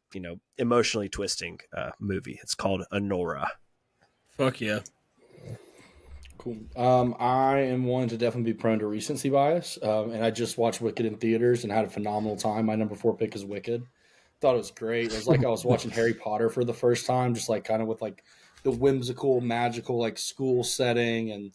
Speaker 3: emotionally twisting movie. It's called Honora.
Speaker 1: Fuck yeah.
Speaker 2: Cool. I am one to definitely be prone to recency bias, and I just watched Wicked in theaters and had a phenomenal time. My number 4 pick is Wicked. Thought it was great. It was like I was watching Harry Potter for the first time, just like kind of with like the whimsical, magical like school setting, and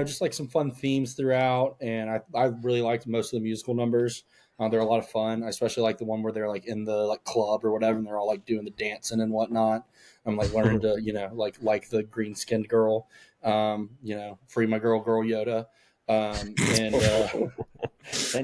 Speaker 2: just like some fun themes throughout. And I really liked most of the musical numbers. They're a lot of fun. I especially like the one where they're like in the like club or whatever, and they're all like doing the dancing and whatnot. I'm like learning to like the green skinned girl, free my girl Yoda, and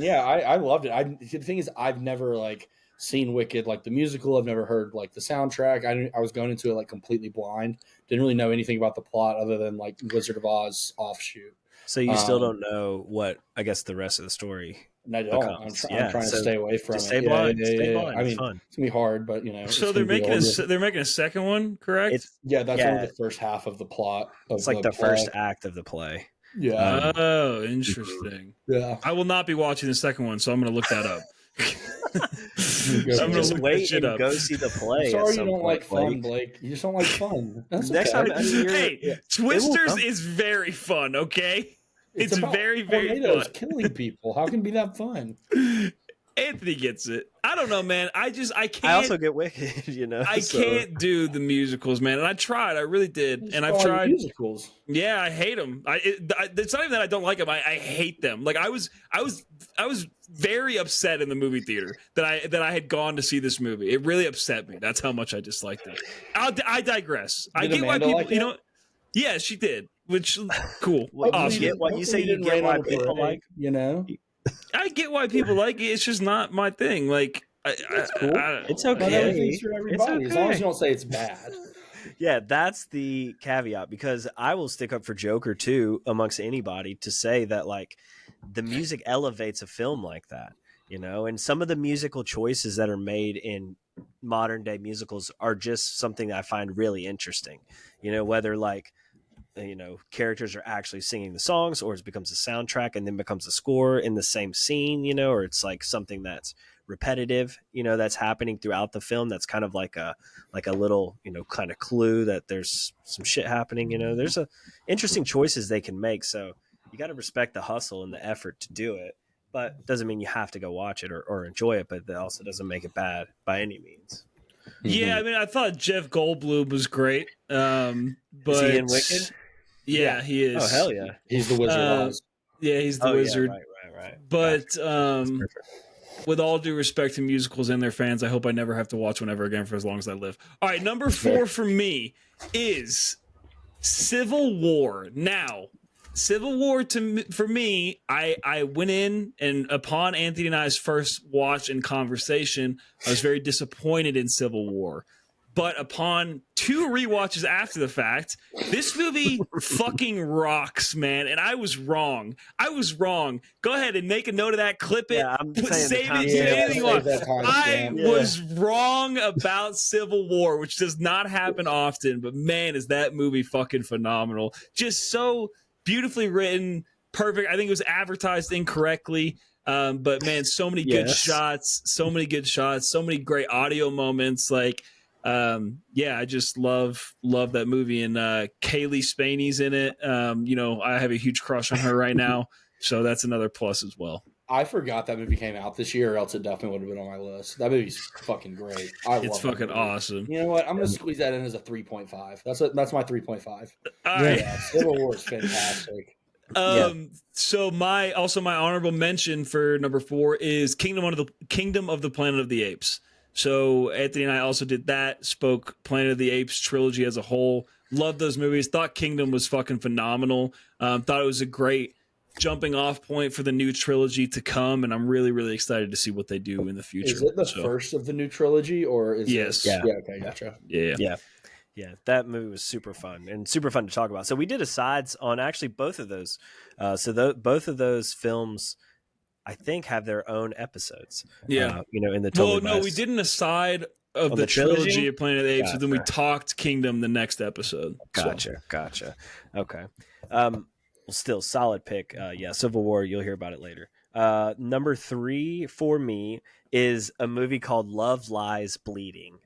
Speaker 2: yeah, I loved it. The thing is, I've never like seen Wicked like the musical. I've never heard like the soundtrack. I was going into it like completely blind. Didn't really know anything about the plot other than like Wizard of Oz offshoot.
Speaker 3: So you still don't know what, I guess, the rest of the story.
Speaker 2: And I don't. I'm trying to stay away from it.
Speaker 3: Stay blind. Stay blind.
Speaker 2: I mean,
Speaker 3: it's fun.
Speaker 2: It's gonna be hard, but
Speaker 1: So they're making a second one, correct?
Speaker 2: That's only the first half of the plot.
Speaker 3: It's like the first act of the play.
Speaker 2: Yeah.
Speaker 1: Oh, interesting.
Speaker 2: Yeah.
Speaker 1: I will not be watching the second one, so I'm going to look that up.
Speaker 3: I'm going to wait and go see the play.
Speaker 2: Sorry, you don't like fun, Blake. You just don't like fun. That's
Speaker 3: next
Speaker 2: okay.
Speaker 3: time.
Speaker 1: Hey, Twisters is very fun. Okay. It's very, very fun.
Speaker 2: Killing people. How can it be that fun?
Speaker 1: Anthony gets it. I don't know, man. I can't.
Speaker 3: I also get Wicked,
Speaker 1: I can't do the musicals, man. And I tried. I really did. And I've tried
Speaker 2: musicals.
Speaker 1: Yeah, I hate them. It's not even that I don't like them. I hate them. Like I was very upset in the movie theater that I had gone to see this movie. It really upset me. That's how much I disliked it. I digress. I get why people,
Speaker 2: like
Speaker 1: yeah, she did. Which cool.
Speaker 3: Awesome. You get why people like,
Speaker 1: I get why people like it. It's just not my thing. Like,
Speaker 2: it's cool.
Speaker 3: It's okay.
Speaker 2: It's okay. As long as you don't say it's bad.
Speaker 3: Yeah, that's the caveat, because I will stick up for Joker too, amongst anybody, to say that like the music elevates a film like that, and some of the musical choices that are made in modern day musicals are just something that I find really interesting. Whether like characters are actually singing the songs, or it becomes a soundtrack and then becomes a score in the same scene, or it's like something that's repetitive, that's happening throughout the film. That's kind of like a little, kind of clue that there's some shit happening. There's interesting choices they can make. So you got to respect the hustle and the effort to do it, but doesn't mean you have to go watch it or enjoy it. But that also doesn't make it bad by any means.
Speaker 1: Yeah, I mean, I thought Jeff Goldblum was great. But
Speaker 3: is he in Wicked?
Speaker 1: Yeah, he is.
Speaker 3: Oh, hell yeah.
Speaker 2: He's the Wizard of Oz.
Speaker 1: Yeah, he's the wizard.
Speaker 3: Yeah, right.
Speaker 1: But with all due respect to musicals and their fans, I hope I never have to watch one ever again for as long as I live. All right, number 4 for me is Civil War. Now, Civil War for me, I went in, and upon Anthony and I's first watch and conversation, I was very disappointed in Civil War. But upon 2 rewatches after the fact, this movie fucking rocks, man. And I was wrong. Go ahead and make a note of that. Clip it.
Speaker 3: Yeah,
Speaker 1: save it. Anything you want. I was wrong about Civil War, which does not happen often. But man, is that movie fucking phenomenal. Just so beautifully written, perfect. I think it was advertised incorrectly. But man, so many good shots, so many great audio moments. Like, yeah, I just love that movie. And Kaylee Spaney's in it. I have a huge crush on her right now, so that's another plus as well.
Speaker 2: I forgot that movie came out this year, or else it definitely would have been on my list. That movie's fucking great.
Speaker 1: It's fucking awesome.
Speaker 2: You know what? I'm gonna squeeze that in as a 3.5. That's my 3.5
Speaker 1: All right.
Speaker 2: Yeah, Civil War is fantastic.
Speaker 1: So my honorable mention for number 4 is Kingdom of the Planet of the Apes. So Anthony and I also did that, spoke Planet of the Apes trilogy as a whole. Loved those movies. Thought Kingdom was fucking phenomenal. Thought it was a great jumping off point for the new trilogy to come, and I'm really, really excited to see what they do in the future.
Speaker 2: Is it the first of the new trilogy, or is
Speaker 1: yes?
Speaker 2: It... Yeah. Okay, gotcha.
Speaker 3: Yeah, that movie was super fun and super fun to talk about. So we did asides on actually both of those. Both of those films, I think, have their own episodes.
Speaker 1: Yeah,
Speaker 3: in the totally
Speaker 1: no, we did an aside of the trilogy of Planet of the Apes, but then we talked Kingdom the next episode.
Speaker 3: Gotcha. Okay. Well, still solid pick. Civil War. You'll hear about it later. Number 3 for me is a movie called Love Lies Bleeding.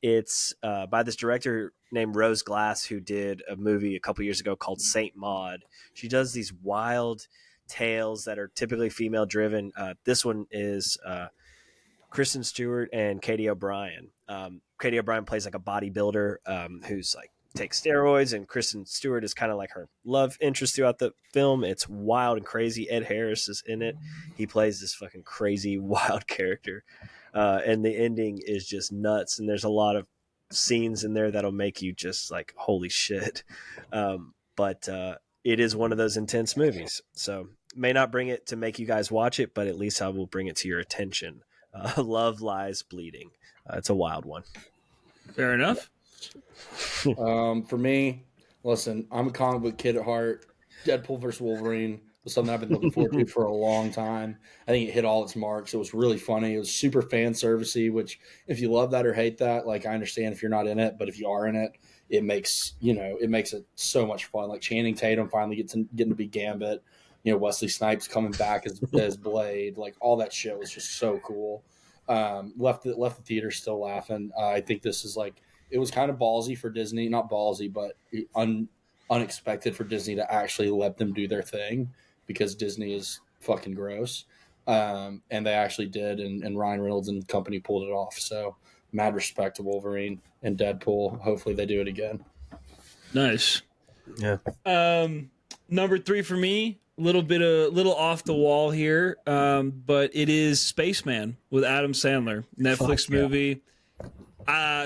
Speaker 3: It's by this director named Rose Glass, who did a movie a couple years ago called Saint Maud. She does these wild tales that are typically female driven. This one is Kristen Stewart and Katie O'Brien. Katie O'Brien plays like a bodybuilder who's like takes steroids, and Kristen Stewart is kind of like her love interest throughout the film. It's wild and crazy. Ed Harris is in it. He plays this fucking crazy wild character. And the ending is just nuts. And there's a lot of scenes in there that'll make you just like, holy shit. But it is one of those intense movies. So may not bring it to make you guys watch it, but at least I will bring it to your attention. Love Lies Bleeding. It's a wild one.
Speaker 1: Fair enough.
Speaker 2: For me, listen, I'm a comic book kid at heart. Deadpool versus Wolverine was something I've been looking forward to for a long time. I think it hit all its marks. It was really funny. It was super fan servicey, which if you love that or hate that, like I understand if you're not in it, but if you are in it, it makes it so much fun. Like Channing Tatum finally getting to be Gambit. Wesley Snipes coming back as Blade. Like all that shit was just so cool. Left the theater still laughing. I think this is like, it was kind of ballsy for Disney, not ballsy, but unexpected for Disney to actually let them do their thing, because Disney is fucking gross. And they actually did, and Ryan Reynolds and company pulled it off. So mad respect to Wolverine and Deadpool. Hopefully they do it again.
Speaker 1: Nice.
Speaker 3: Yeah.
Speaker 1: Number 3 for me, little off the wall here, but it is Spaceman with Adam Sandler, Netflix movie.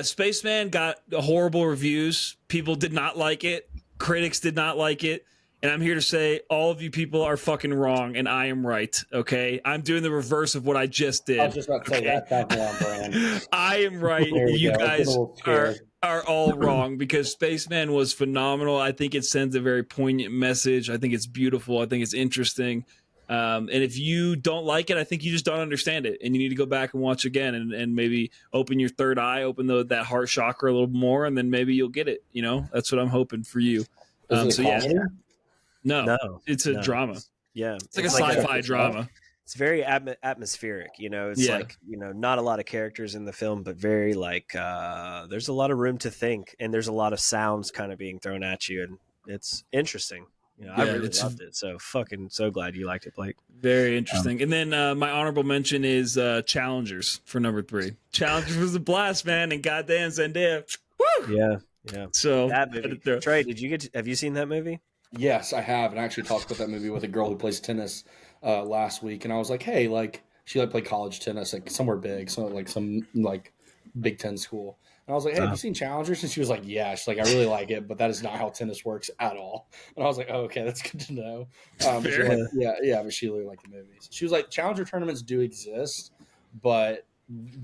Speaker 1: Spaceman got horrible reviews. People did not like it. Critics did not like it. And I'm here to say all of you people are fucking wrong, and I am right, okay? I'm doing the reverse of what I just did.
Speaker 2: I was just about to say that's on brand.
Speaker 1: I am right. You guys are all wrong, because Spaceman was phenomenal. I think it sends a very poignant message. I think it's beautiful. I think it's interesting. And if you don't like it, I think you just don't understand it, and you need to go back and watch again, and maybe open your third eye, open that heart chakra a little more, and then maybe you'll get it. That's what I'm hoping for you. No, it's a drama. It's like a sci-fi drama.
Speaker 3: It's very atmospheric. It's like, not a lot of characters in the film, but very like, there's a lot of room to think, and there's a lot of sounds kind of being thrown at you, and it's interesting. I really loved it. So fucking so glad you liked it, Blake.
Speaker 1: Very interesting. And then my honorable mention is Challengers for number 3. Challengers was a blast, man, and goddamn Zendaya. Woo!
Speaker 3: Yeah.
Speaker 1: So
Speaker 3: that movie. Trey, have you seen that movie?
Speaker 2: Yes, I have, and I actually talked about that movie with a girl who plays tennis last week, and I was like, hey, like she played college tennis like somewhere big, so like some like Big Ten school. And I was like, hey, have you seen Challengers? And she was like, yeah. She's like, I really like it, but that is not how tennis works at all. And I was like, oh, okay, that's good to know. But she was like, but she really liked the movies. She was like, Challenger tournaments do exist, but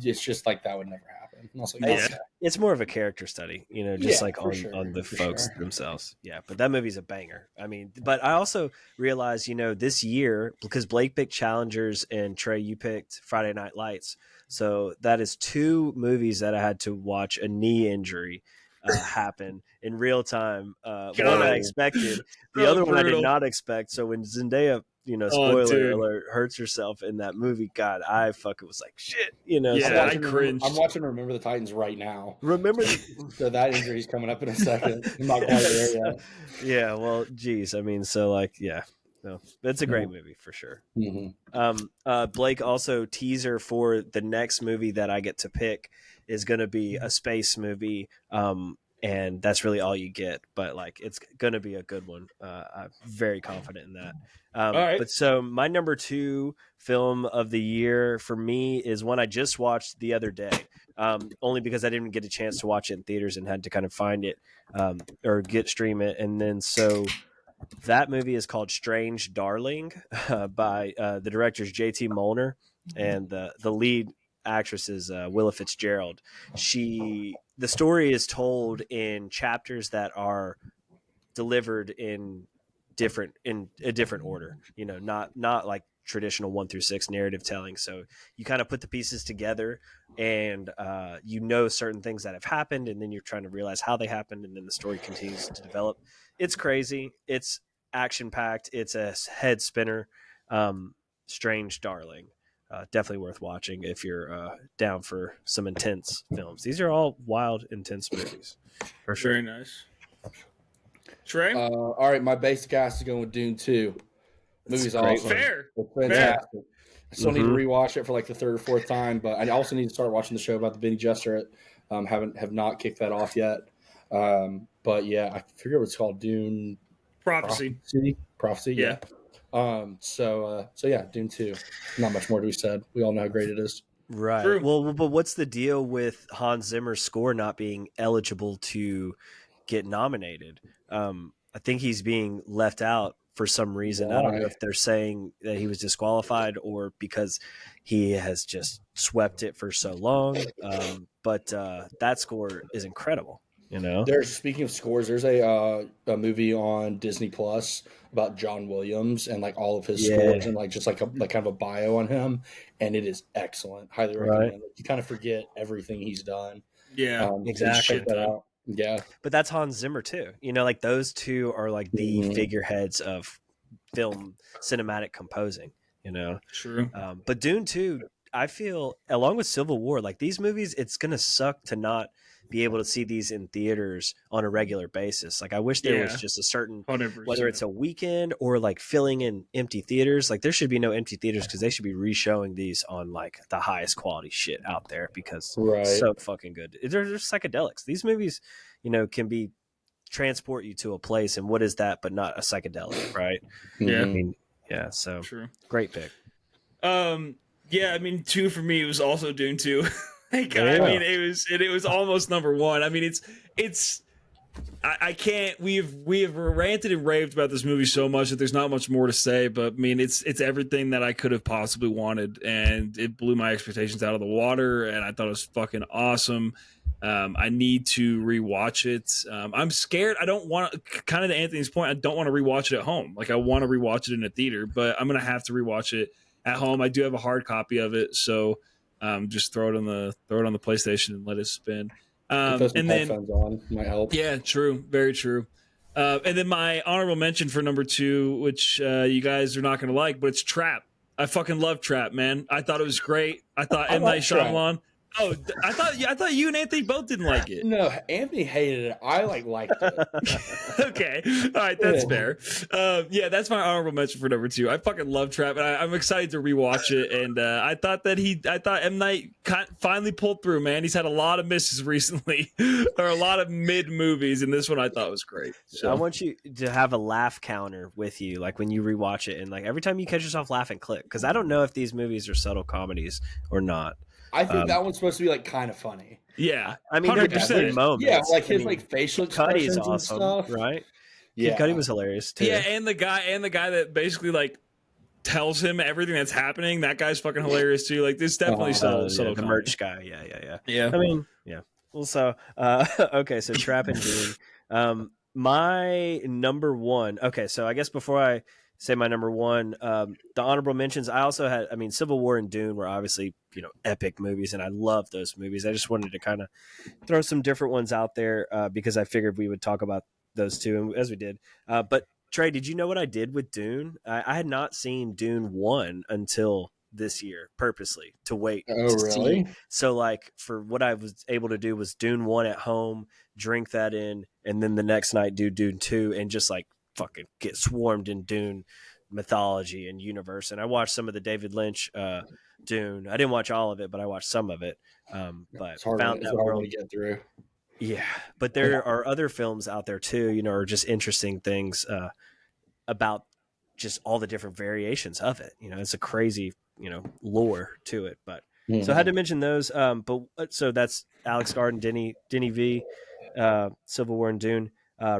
Speaker 2: it's just like that would never happen. And I was like, okay.
Speaker 3: It's more of a character study, just like on the folks themselves. Yeah, but that movie's a banger. I mean, but I also realized, this year, because Blake picked Challengers and Trey, you picked Friday Night Lights. So that is 2 movies that I had to watch a knee injury happen in real time. One
Speaker 1: God.
Speaker 3: I expected, the
Speaker 1: So
Speaker 3: other one I did
Speaker 1: brutal.
Speaker 3: not expect. So when Zendaya,
Speaker 1: Oh,
Speaker 3: spoiler
Speaker 1: dude.
Speaker 3: alert, hurts herself in that movie, God, I fucking was like, shit,
Speaker 1: Yeah, I
Speaker 2: I'm
Speaker 1: cringed.
Speaker 2: watching Remember the Titans right now.
Speaker 3: Remember
Speaker 2: So that injury's coming up in a second. I'm not quite there yet.
Speaker 3: Yeah, well, geez, I mean, so like, yeah, no, it's a great movie for sure. Blake, also teaser for the next movie that I get to pick is going to be a space movie. And that's really all you get, but like, it's going to be a good one. I'm very confident in that.
Speaker 1: All right.
Speaker 3: But so my number 2 film of the year for me is one I just watched the other day. Only because I didn't get a chance to watch it in theaters and had to kind of find it, or stream it. And then so that movie is called Strange Darling, by the director's J.T. Molnar, and the lead actress is Willa Fitzgerald. The story is told in chapters that are delivered in a different order. Not like traditional 1 through 6 narrative telling. So you kind of put the pieces together, and certain things that have happened, and then you're trying to realize how they happened, and then the story continues to develop. It's crazy. It's action packed. It's a head spinner. Strange Darling. Definitely worth watching if you're down for some intense films. These are all wild, intense movies. For sure.
Speaker 1: Very nice. Trey?
Speaker 2: All right, my basic ass is going with Dune 2. Movie's
Speaker 3: great.
Speaker 2: awesome.
Speaker 1: Fair.
Speaker 2: It's fantastic. I still need to rewatch it for like the 3rd or 4th time, but I also need to start watching the show about the Benny Gesserit. Have not kicked that off yet. But yeah, I forget what it's called. Dune
Speaker 1: Prophecy.
Speaker 2: Prophecy. Yeah. So yeah, Dune 2. Not much more to be said. We all know how great it is.
Speaker 3: Right.
Speaker 1: True.
Speaker 3: Well, but what's the deal with Hans Zimmer's score not being eligible to get nominated? I think he's being left out for some reason.
Speaker 2: Why?
Speaker 3: I don't know if they're saying that he was disqualified or because he has just swept it for so long. But that score is incredible.
Speaker 2: Speaking of scores, there's a movie on Disney Plus about John Williams and like all of his scores and like just like kind of a bio on him, and it is excellent. Highly recommend it. You kind of forget everything he's done.
Speaker 1: Yeah,
Speaker 3: exactly.
Speaker 2: Check that out. Yeah,
Speaker 3: but that's Hans Zimmer too. Like those two are like the figureheads of film cinematic composing.
Speaker 1: True.
Speaker 3: But Dune 2, I feel, along with Civil War, like these movies, it's gonna suck to not be able to see these in theaters on a regular basis. Like I wish there was just a certain
Speaker 1: 100%.
Speaker 3: whether it's a weekend or like filling in empty theaters. Like there should be no empty theaters because they should be re-showing these on like the highest quality shit out there because it's so fucking good. They're psychedelics. These movies, can be transport you to a place, and what is that but not a psychedelic, right?
Speaker 1: Yeah.
Speaker 3: I mean, yeah. So
Speaker 1: true.
Speaker 3: Great pick.
Speaker 1: Yeah, I mean, 2 for me was also Dune 2. I mean, it was almost number 1. I mean, I can't. We have ranted and raved about this movie so much that there's not much more to say. But I mean, it's everything that I could have possibly wanted, and it blew my expectations out of the water. And I thought it was fucking awesome. I need to rewatch it. I'm scared. I don't want to. Kind of to Anthony's point, I don't want to rewatch it at home. Like I want to rewatch it in a theater, but I'm gonna have to rewatch it at home. I do have a hard copy of it, so just throw it on the PlayStation and let it spin.
Speaker 2: And then headphones on might help.
Speaker 1: Yeah, true, very true. And then my honorable mention for number 2, which you guys are not going to like, but it's Trap. I fucking love Trap, man. I thought it was great. I thought M. Night Shyamalan. Oh, I thought you and Anthony both didn't like it.
Speaker 2: No, Anthony hated it. I liked it.
Speaker 1: Okay, all right, that's fair. Yeah, that's my honorable mention for number 2. I fucking love Trap, and I'm excited to rewatch it. And I thought M. Night finally pulled through. Man, he's had a lot of misses recently, or a lot of mid movies, and this one I thought was great. So
Speaker 3: I want you to have a laugh counter with you, like when you rewatch it, and like every time you catch yourself laughing, click, because I don't know if these movies are subtle comedies or not.
Speaker 2: I think that one's supposed to be like kind of funny.
Speaker 1: Yeah,
Speaker 3: I mean, they're definitely moments.
Speaker 2: Yeah, like his like facial expressions
Speaker 3: awesome,
Speaker 2: and stuff,
Speaker 3: right?
Speaker 2: Yeah,
Speaker 3: Kid Cudi was hilarious too.
Speaker 1: Yeah, and the guy that basically like tells him everything that's happening. That guy's fucking hilarious too. Like this definitely subtle
Speaker 3: the merch guy. Yeah.
Speaker 1: Yeah.
Speaker 3: I mean, yeah. Well, so okay, so Trap and Dune. my number one. Okay, so I guess before I say my number one, the honorable mentions. I also had. I mean, Civil War and Dune were obviously epic movies, and I love those movies. I just wanted to kind of throw some different ones out there because I figured we would talk about those two, and as we did. But Trey, did you know what I did with Dune? I had not seen Dune 1 until this year, purposely to wait
Speaker 2: Oh,
Speaker 3: to see.
Speaker 2: really?
Speaker 3: So like for what I was able to do was Dune 1 at home, drink that in, and then the next night do Dune 2 and just like fucking get swarmed in Dune mythology and universe. And I watched some of the David Lynch Dune. I didn't watch all of it, but I watched some of it. But
Speaker 2: It's hard,
Speaker 3: found
Speaker 2: it's
Speaker 3: that
Speaker 2: hard
Speaker 3: world.
Speaker 2: to get through.
Speaker 3: Yeah, but there are other films out there too, or just interesting things about just all the different variations of it. It's a crazy, lore to it. But so I had to mention those. But so that's Alex Garden, Denny V, Civil War and Dune.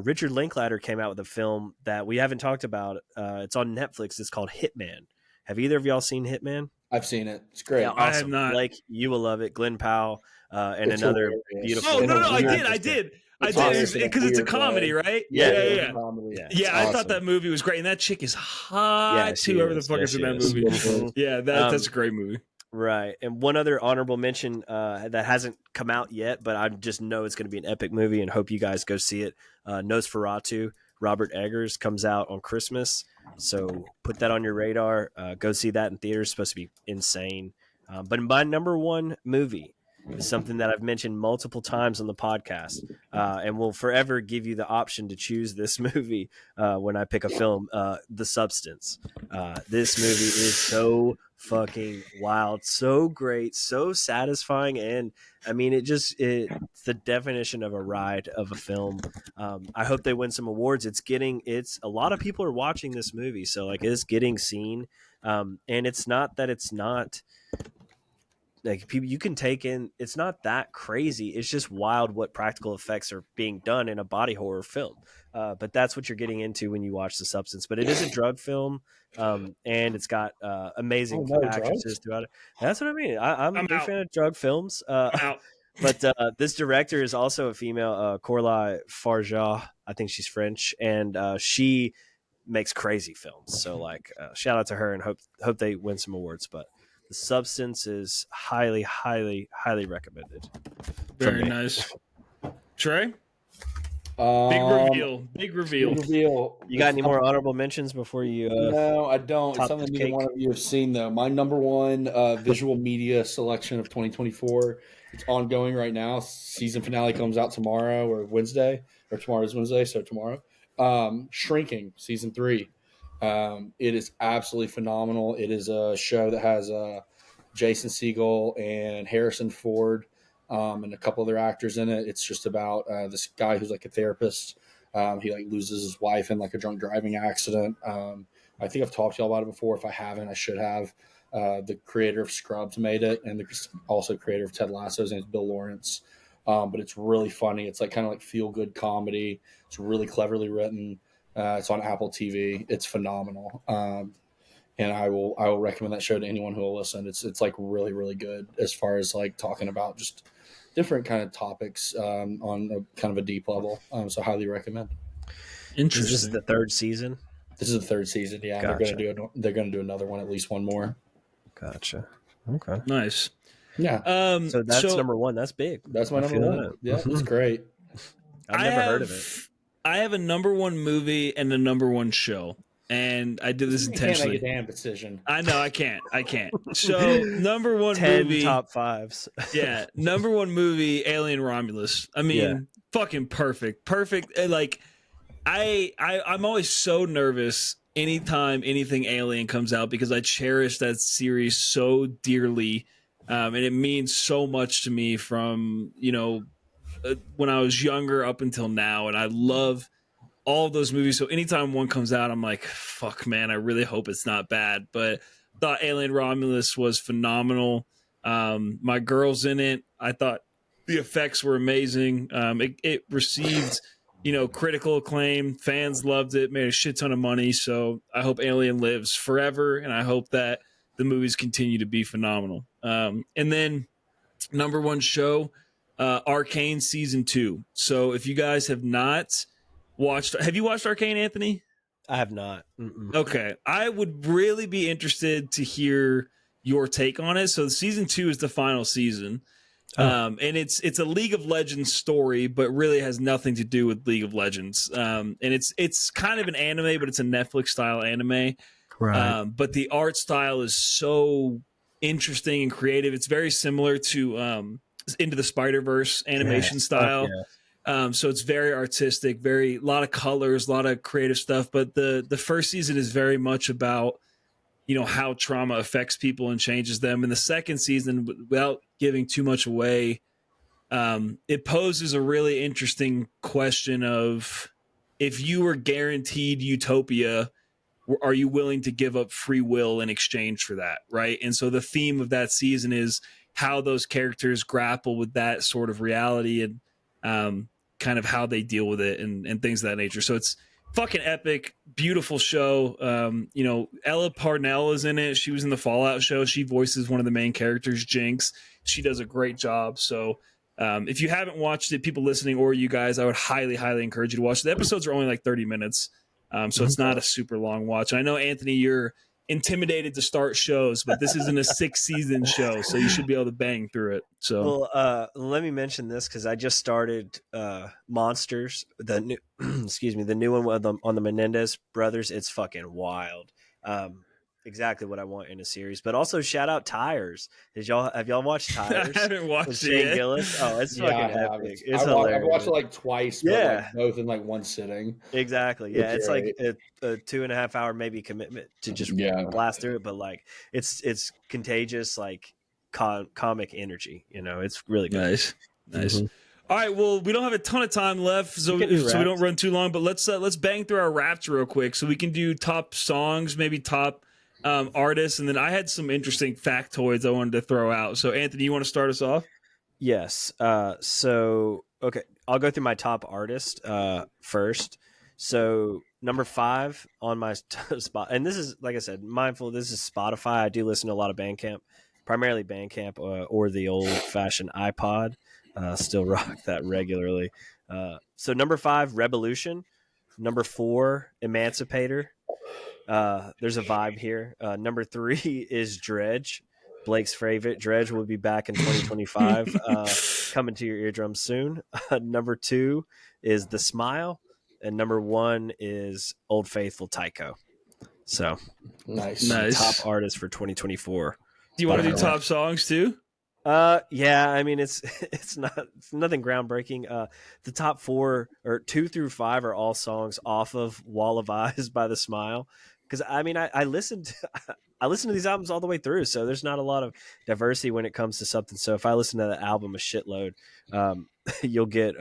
Speaker 3: Richard Linklater came out with a film that we haven't talked about. It's on Netflix. It's called Hitman. Have either of y'all seen Hitman?
Speaker 2: I've seen it. It's great.
Speaker 3: Yeah,
Speaker 1: I have
Speaker 3: awesome.
Speaker 1: not.
Speaker 3: Blake, you will love it. Glenn Powell and
Speaker 2: It's
Speaker 3: another
Speaker 2: hilarious.
Speaker 3: beautiful.
Speaker 1: Oh no,
Speaker 2: It's
Speaker 1: I
Speaker 2: hilarious.
Speaker 1: did
Speaker 2: It's
Speaker 1: because
Speaker 2: hilarious in a
Speaker 1: it's a
Speaker 2: weird
Speaker 1: comedy,
Speaker 2: way.
Speaker 1: right?
Speaker 3: Yeah,
Speaker 1: Yeah.
Speaker 2: Comedy.
Speaker 3: Yeah.
Speaker 1: Yeah, I
Speaker 2: It's
Speaker 1: thought
Speaker 2: awesome.
Speaker 1: that movie was great, and that chick is hot
Speaker 3: Yes, she
Speaker 1: too. Whoever the
Speaker 3: is.
Speaker 1: fuck
Speaker 3: Yes,
Speaker 1: is in
Speaker 3: she
Speaker 1: that
Speaker 3: is.
Speaker 1: movie.
Speaker 2: Mhm.
Speaker 1: Yeah, that's a great movie.
Speaker 3: Right. And one other honorable mention that hasn't come out yet, but I just know it's going to be an epic movie and hope you guys go see it. Nosferatu, Robert Eggers, comes out on Christmas. So put that on your radar. Go see that in theaters. It's supposed to be insane. But my number one movie is something that I've mentioned multiple times on the podcast and will forever give you the option to choose this movie when I pick a film, The Substance. This movie is so fucking wild, so great, so satisfying, and I mean it's the definition of a ride of a film. I hope they win some awards. It's a lot of people are watching this movie, so like it's getting seen, and it's not that it's not like people you can take in. It's not that crazy. It's just wild what practical effects are being done in a body horror film. But that's what you're getting into when you watch The Substance. But it is a drug film, and it's got amazing
Speaker 2: no
Speaker 3: actresses
Speaker 2: drugs?
Speaker 3: throughout it. That's what I mean. I'm a
Speaker 1: I'm
Speaker 3: big
Speaker 1: out.
Speaker 3: fan of drug films.
Speaker 1: I'm out.
Speaker 3: But this director is also a female, Corla Farja. I think she's French, and she makes crazy films. So like, shout out to her and hope they win some awards. But The Substance is highly, highly, highly recommended.
Speaker 1: Very
Speaker 3: me.
Speaker 1: nice. Trey, big
Speaker 2: Um,
Speaker 1: reveal. Big reveal.
Speaker 2: Big reveal.
Speaker 3: You got any more honorable mentions before you?
Speaker 2: No, I don't. It's
Speaker 3: top
Speaker 2: something
Speaker 3: the
Speaker 2: neither
Speaker 3: cake?
Speaker 2: one of you have seen, though. My number one visual media selection of 2024. It's ongoing right now. Season finale comes out tomorrow or Wednesday, or tomorrow's Wednesday, so tomorrow. Shrinking, season 3. It is absolutely phenomenal. It is a show that has Jason Segel and Harrison Ford and a couple other actors in it. It's just about this guy who's like a therapist. He like loses his wife in like a drunk driving accident. I think I've talked to y'all about it before. If I haven't, I should have. The creator of Scrubs made it, and also creator of Ted Lasso. His name's Bill Lawrence. But it's really funny. It's like kind of like feel good comedy. It's really cleverly written. It's on Apple TV. It's phenomenal. And I will recommend that show to anyone who will listen. It's like really, really good as far as like talking about just different kind of topics on a kind of a deep level. So highly recommend.
Speaker 1: Interesting.
Speaker 3: This is the third season.
Speaker 2: This is the third season. Yeah,
Speaker 3: Gotcha.
Speaker 2: they're gonna do another one, at least one more.
Speaker 3: Gotcha. Okay.
Speaker 1: Nice.
Speaker 2: Yeah,
Speaker 3: So that's number one. That's big.
Speaker 2: that's my
Speaker 3: I
Speaker 2: number
Speaker 3: feel
Speaker 2: one.
Speaker 3: that.
Speaker 2: Yeah, it's great.
Speaker 3: I've never heard of it.
Speaker 1: I have a number one movie and a number one show, and I did this
Speaker 2: You can't make
Speaker 1: intentionally.
Speaker 2: a damn decision.
Speaker 1: I know I can't. So number one
Speaker 3: 10
Speaker 1: movie,
Speaker 3: top fives.
Speaker 1: yeah, number one movie, Alien Romulus. I mean,
Speaker 3: Yeah.
Speaker 1: fucking perfect. And, like, I'm always so nervous anytime anything Alien comes out because I cherish that series so dearly, and it means so much to me from when I was younger up until now, and I love all of those movies. So anytime one comes out, I'm like, fuck, man, I really hope it's not bad. But thought Alien Romulus was phenomenal. My girl's in it. I thought the effects were amazing. It received, critical acclaim. Fans loved it, made a shit ton of money. So I hope Alien lives forever, and I hope that the movies continue to be phenomenal. And then number one show, Arcane season 2. So if you guys have not watched. Have you watched Arcane, Anthony?
Speaker 3: I have not. Mm-mm.
Speaker 1: Okay, I would really be interested to hear your take on it. So season 2 is the final season. And it's a League of Legends story, but really has nothing to do with League of Legends. And it's kind of an anime, but it's a Netflix style anime.
Speaker 3: Right.
Speaker 1: But the art style is so interesting and creative. It's very similar to Into the Spider-Verse animation style. So it's very artistic, a lot of colors, a lot of creative stuff. But the first season is very much about, how trauma affects people and changes them. And the second season, without giving too much away, it poses a really interesting question of, if you were guaranteed utopia, are you willing to give up free will in exchange for that, right? And so the theme of that season is how those characters grapple with that sort of reality, and kind of how they deal with it, and things of that nature. So it's fucking epic, beautiful show. Ella Parnell is in it. She was in the Fallout show. She voices one of the main characters, Jinx. She does a great job. So if you haven't watched it, people listening or you guys, I would highly, highly encourage you to watch it. The episodes are only like 30 minutes. So it's not a super long watch. I know, Anthony, you're intimidated to start shows, but this isn't a 6-season show, so you should be able to bang through it. So,
Speaker 3: well, let me mention this because I just started Monsters, the new, the new one on the Menendez brothers. It's fucking wild. Exactly what I want in a series. But also shout out Tires. Have y'all watched Tires?
Speaker 1: I haven't watched
Speaker 3: with
Speaker 1: it
Speaker 3: Shane
Speaker 1: yet.
Speaker 3: Gillis? Oh, it's fucking epic. It's
Speaker 2: I've
Speaker 3: hilarious.
Speaker 2: watched it like twice, but like both in like one sitting.
Speaker 3: Exactly. Yeah, it's like a 2.5 hour maybe commitment to just blast through it, but like it's contagious, like comic energy. It's really good.
Speaker 1: Nice. Mm-hmm. All right, well, we don't have a ton of time left, so we don't run too long. But let's bang through our raps real quick, so we can do top songs, maybe top artists, and then I had some interesting factoids I wanted to throw out. So, Anthony, you want to start us off?
Speaker 3: Yes. So okay, I'll go through my top artist first. So number 5 on my spot, and this is, like I said, mindful. This is Spotify. I do listen to a lot of Bandcamp, primarily Bandcamp or the old-fashioned iPod. Still rock that regularly. So number 5, Revolution. Number 4, Emancipator. There's a vibe here. Number 3 is Dredge, Blake's favorite. Dredge will be back in 2025, coming to your eardrums soon. Number 2 is The Smile, and number 1 is Old Faithful Tycho. So
Speaker 2: nice.
Speaker 3: Top artist for 2024.
Speaker 1: Do you want to do top songs too?
Speaker 3: Yeah, I mean it's nothing groundbreaking. The top 4 or 2 through 5 are all songs off of Wall of Eyes by The Smile. Because I mean, I listened to these albums all the way through, so there's not a lot of diversity when it comes to something. So if I listen to the album a shitload, you'll get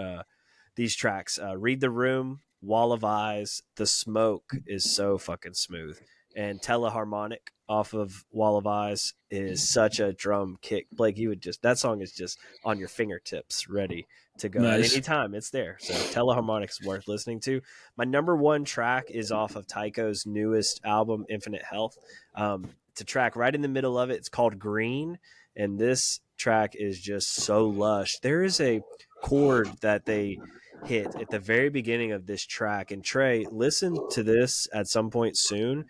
Speaker 3: these tracks: "Read the Room," "Wall of Eyes," "The Smoke" is so fucking smooth, and "Teleharmonic" off of Wall of Eyes is such a drum kick. Blake, that song is just on your fingertips, ready to go at any time. It's there. So Teleharmonic is worth listening to. My number 1 track is off of Tycho's newest album, Infinite Health. It's a track right in the middle of it. It's called Green, and this track is just so lush. There is a chord that they hit at the very beginning of this track, and Trey, listen to this at some point soon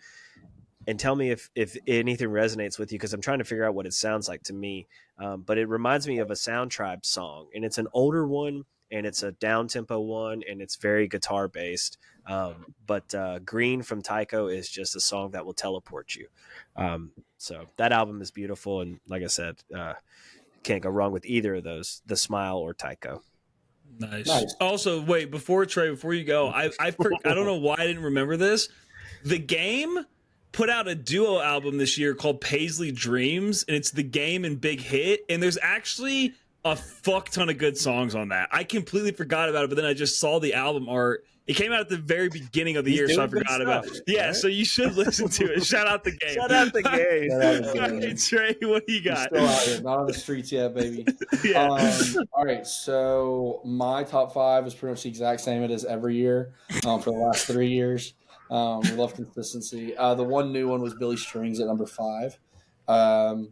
Speaker 3: and tell me if anything resonates with you, because I'm trying to figure out what it sounds like to me. But it reminds me of a Sound Tribe song, and it's an older one, and it's a down-tempo one, and it's very guitar-based. But Green from Tycho is just a song that will teleport you. So that album is beautiful, and like I said, can't go wrong with either of those, The Smile or Tycho.
Speaker 1: Nice. Also, wait, before you go, I don't know why I didn't remember this. The Game put out a duo album this year called Paisley Dreams, and it's The Game and Big Hit, and there's actually a fuck ton of good songs on that. I completely forgot about it, but then I just saw the album art. It came out at the very beginning of the year, so I forgot about it. Yeah, right? So you should listen to it. Shout out The Game.
Speaker 3: Shout out The Game.
Speaker 1: All right, Trey, what do you got?
Speaker 2: Still out here, not on the streets yet, baby. Yeah. All right, so my top 5 is pretty much the exact same as every year for the last 3 years. We love consistency. The one new one was Billy Strings at number 5. And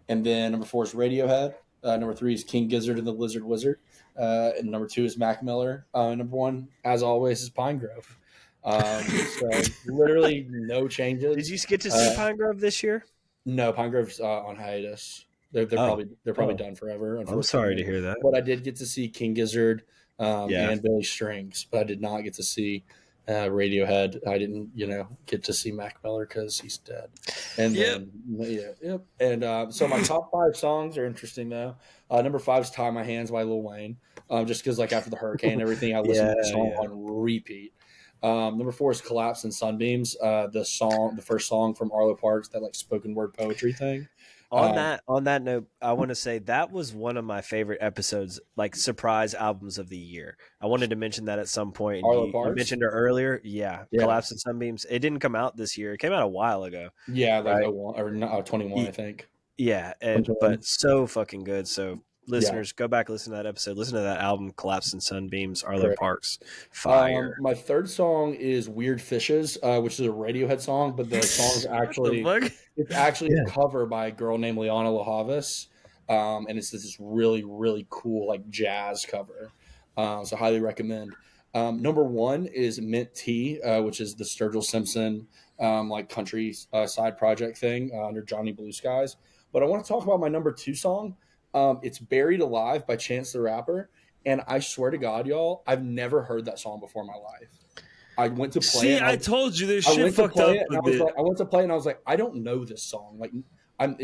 Speaker 2: then number 4 is Radiohead. Number 3 is King Gizzard and the Lizard Wizard. And number 2 is Mac Miller. Number 1, as always, is Pine Grove. So literally no changes.
Speaker 3: Did you get to see Pine Grove this year?
Speaker 2: No, Pine Grove's on hiatus. They're probably done forever.
Speaker 3: I'm sorry to hear that.
Speaker 2: But I did get to see King Gizzard and Billy Strings, but I did not get to see Radiohead. I didn't, get to see Mac Miller because he's dead. And then, And so my top 5 songs are interesting though. Number 5 is "Tie My Hands" by Lil Wayne, just because like after the hurricane and everything, I listened to the song on repeat. Number 4 is "Collapse and Sunbeams," the first song from Arlo Parks, that like spoken word poetry thing.
Speaker 3: On that note, I want to say that was one of my favorite episodes, like surprise albums of the year. I wanted to mention that at some point.
Speaker 2: Arlo
Speaker 3: You
Speaker 2: Parks?
Speaker 3: mentioned it earlier. Yeah, "Collapse and Sunbeams." It didn't come out this year. It came out a while ago.
Speaker 2: Yeah, like 01 or 21, I think.
Speaker 3: Yeah, but so fucking good. So listeners, go back, listen to that episode. Listen to that album, "Collapse and Sunbeams," Arlo Parks. Fire.
Speaker 2: My third song is "Weird Fishes," which is a Radiohead song, but the song is actually a cover by a girl named Liana Lahavas, and it's this really, really cool like jazz cover. So highly recommend. Number 1 is "Mint Tea," which is the Sturgill Simpson like country side project thing under Johnny Blue Skies. But I want to talk about my number 2 song. It's "Buried Alive" by Chance the Rapper, and I swear to God, y'all, I've never heard that song before in my life. I went to play it.
Speaker 1: I told you this shit fucked up.
Speaker 2: I went to play it and I was like, I don't know this song. Like, I'm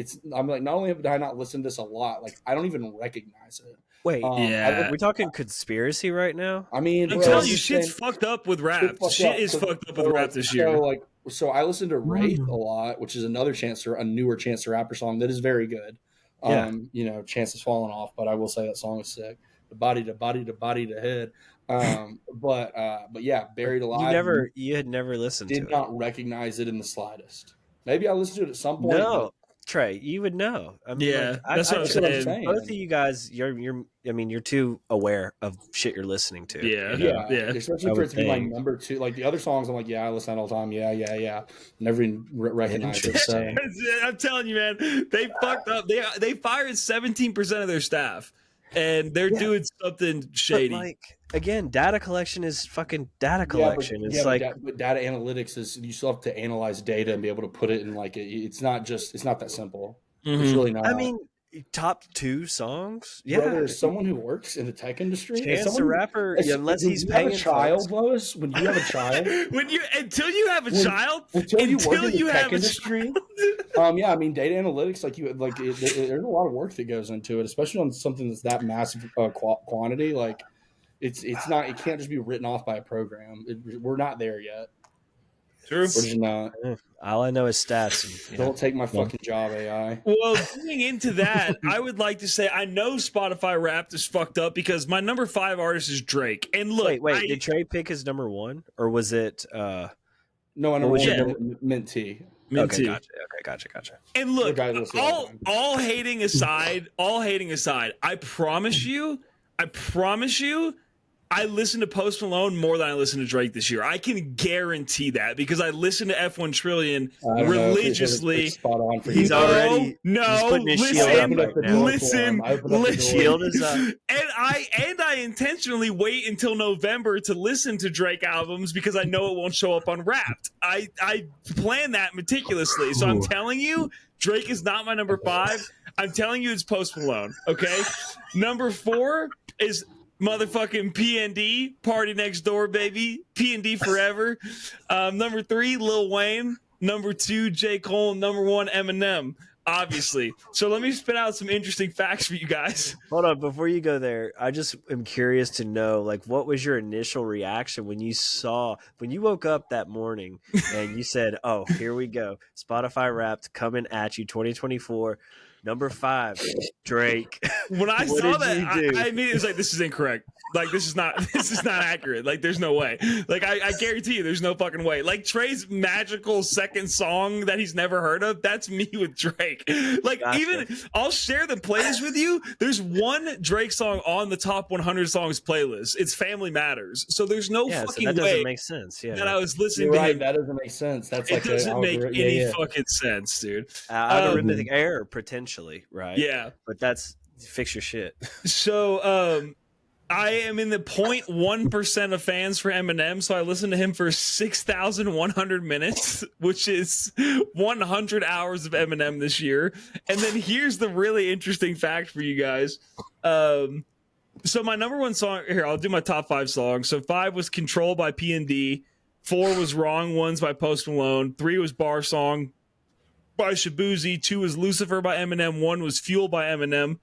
Speaker 2: like, not only have I not listened to this a lot, like I don't even recognize it.
Speaker 3: Wait, we're talking conspiracy right now?
Speaker 2: I mean,
Speaker 1: I'm telling you, shit's fucked up with rap. Shit is fucked up with rap this year.
Speaker 2: So I listened to "Wraith" a lot, which is a newer Chance the Rapper song that is very good. Chance has fallen off, but I will say that song is sick. The body to body to body to head. But yeah, "Buried Alive."
Speaker 3: You had never listened to it.
Speaker 2: Did not recognize it in the slightest. Maybe I listened to it at some point.
Speaker 3: No, Trey, you would know. I mean,
Speaker 1: that's what I'm saying.
Speaker 3: Both of you guys, you're too aware of shit you're listening to.
Speaker 2: Yeah. Especially for it to be my number 2. Like the other songs, I'm like, I listen to that all the time. Yeah. Never even recognize it. So.
Speaker 1: I'm telling you, man, they fucked up. They fired 17% of their staff, and they're doing something shady.
Speaker 3: But like, again, data collection is fucking data collection.
Speaker 2: But data analytics is, you still have to analyze data and be able to put it in like it's not that simple.
Speaker 1: Mm-hmm.
Speaker 2: It's really not.
Speaker 3: I mean, top 2 songs. Yeah,
Speaker 2: bro, there's someone who works in the tech industry.
Speaker 3: Chance the Rapper, unless he's paying
Speaker 2: a child, Lois. When you have a child,
Speaker 1: until you have a child,
Speaker 2: until you work in the tech industry. I mean, data analytics, there's a lot of work that goes into it, especially on something that's that massive quantity. Like, it can't just be written off by a program. We're not there yet.
Speaker 1: True.
Speaker 2: We're just not.
Speaker 3: All I know is stats. And,
Speaker 2: Don't take my fucking job, AI.
Speaker 1: Well, going into that, I would like to say I know Spotify Wrapped is fucked up because my number 5 artist is Drake. And look,
Speaker 3: wait, did Trey pick his number 1, or was it?
Speaker 2: No, I know Mint Tea.
Speaker 3: Mint Tea. Gotcha.
Speaker 1: And look, all hating aside, I promise you, I listen to Post Malone more than I listen to Drake this year. I can guarantee that because I listen to F1 Trillion religiously.
Speaker 3: He's putting his shield up right now.
Speaker 1: Listen.
Speaker 3: Shield is up.
Speaker 1: And I intentionally wait until November to listen to Drake albums because I know it won't show up on Wrapped. I plan that meticulously. So I'm telling you, Drake is not my number 5. I'm telling you, it's Post Malone. Okay, number 4 is motherfucking PND, Party Next Door, baby. PND forever. Number 3, Lil Wayne. Number 2, J. Cole. Number 1, Eminem, obviously. So let me spit out some interesting facts for you guys.
Speaker 3: Hold on, before you go there, I just am curious to know, like, what was your initial reaction when you woke up that morning and you said, oh, here we go. Spotify Wrapped coming at you 2024. Number 5, Drake.
Speaker 1: When I saw that, I immediately was like, "This is incorrect. Like, this is not accurate. Like, there's no way. Like, I guarantee you, there's no fucking way. Like, Trey's magical second song that he's never heard of, that's me with Drake. Like, even I'll share the playlist with you. There's one Drake song on the top 100 songs playlist. It's Family Matters. So there's no fucking
Speaker 3: that
Speaker 1: way
Speaker 3: doesn't make sense. Yeah,
Speaker 1: that I was listening
Speaker 2: You're
Speaker 1: to
Speaker 2: right.
Speaker 1: him.
Speaker 2: That doesn't make sense. That's
Speaker 1: it doesn't make any fucking sense, dude.
Speaker 3: Algorithmic error potentially, right?
Speaker 1: Yeah,
Speaker 3: but that's fix your shit.
Speaker 1: So I am in the 0.1% of fans for Eminem, so I listened to him for 6,100 minutes, which is 100 hours of Eminem this year. And then here's the really interesting fact for you guys. So my number one song here, I'll do my top 5 songs. So 5 was Control by P&D, 4 was Wrong Ones by Post Malone, 3 was Bar Song by Shabuzi, 2 was Lucifer by Eminem, 1 was Fuel by Eminem.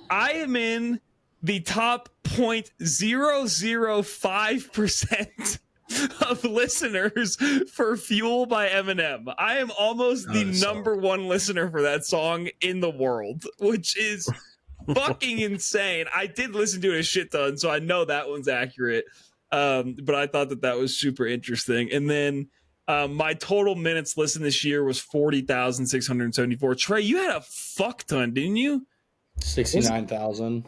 Speaker 1: I am in the top 0.005% of listeners for Fuel by Eminem. I am almost the number one listener for that song in the world, which is fucking insane. I did listen to it a shit ton, so I know that one's accurate. But I thought that was super interesting. And then my total minutes listened this year was 40,674. Trey, you had a fuck ton, didn't you?
Speaker 2: 69,000.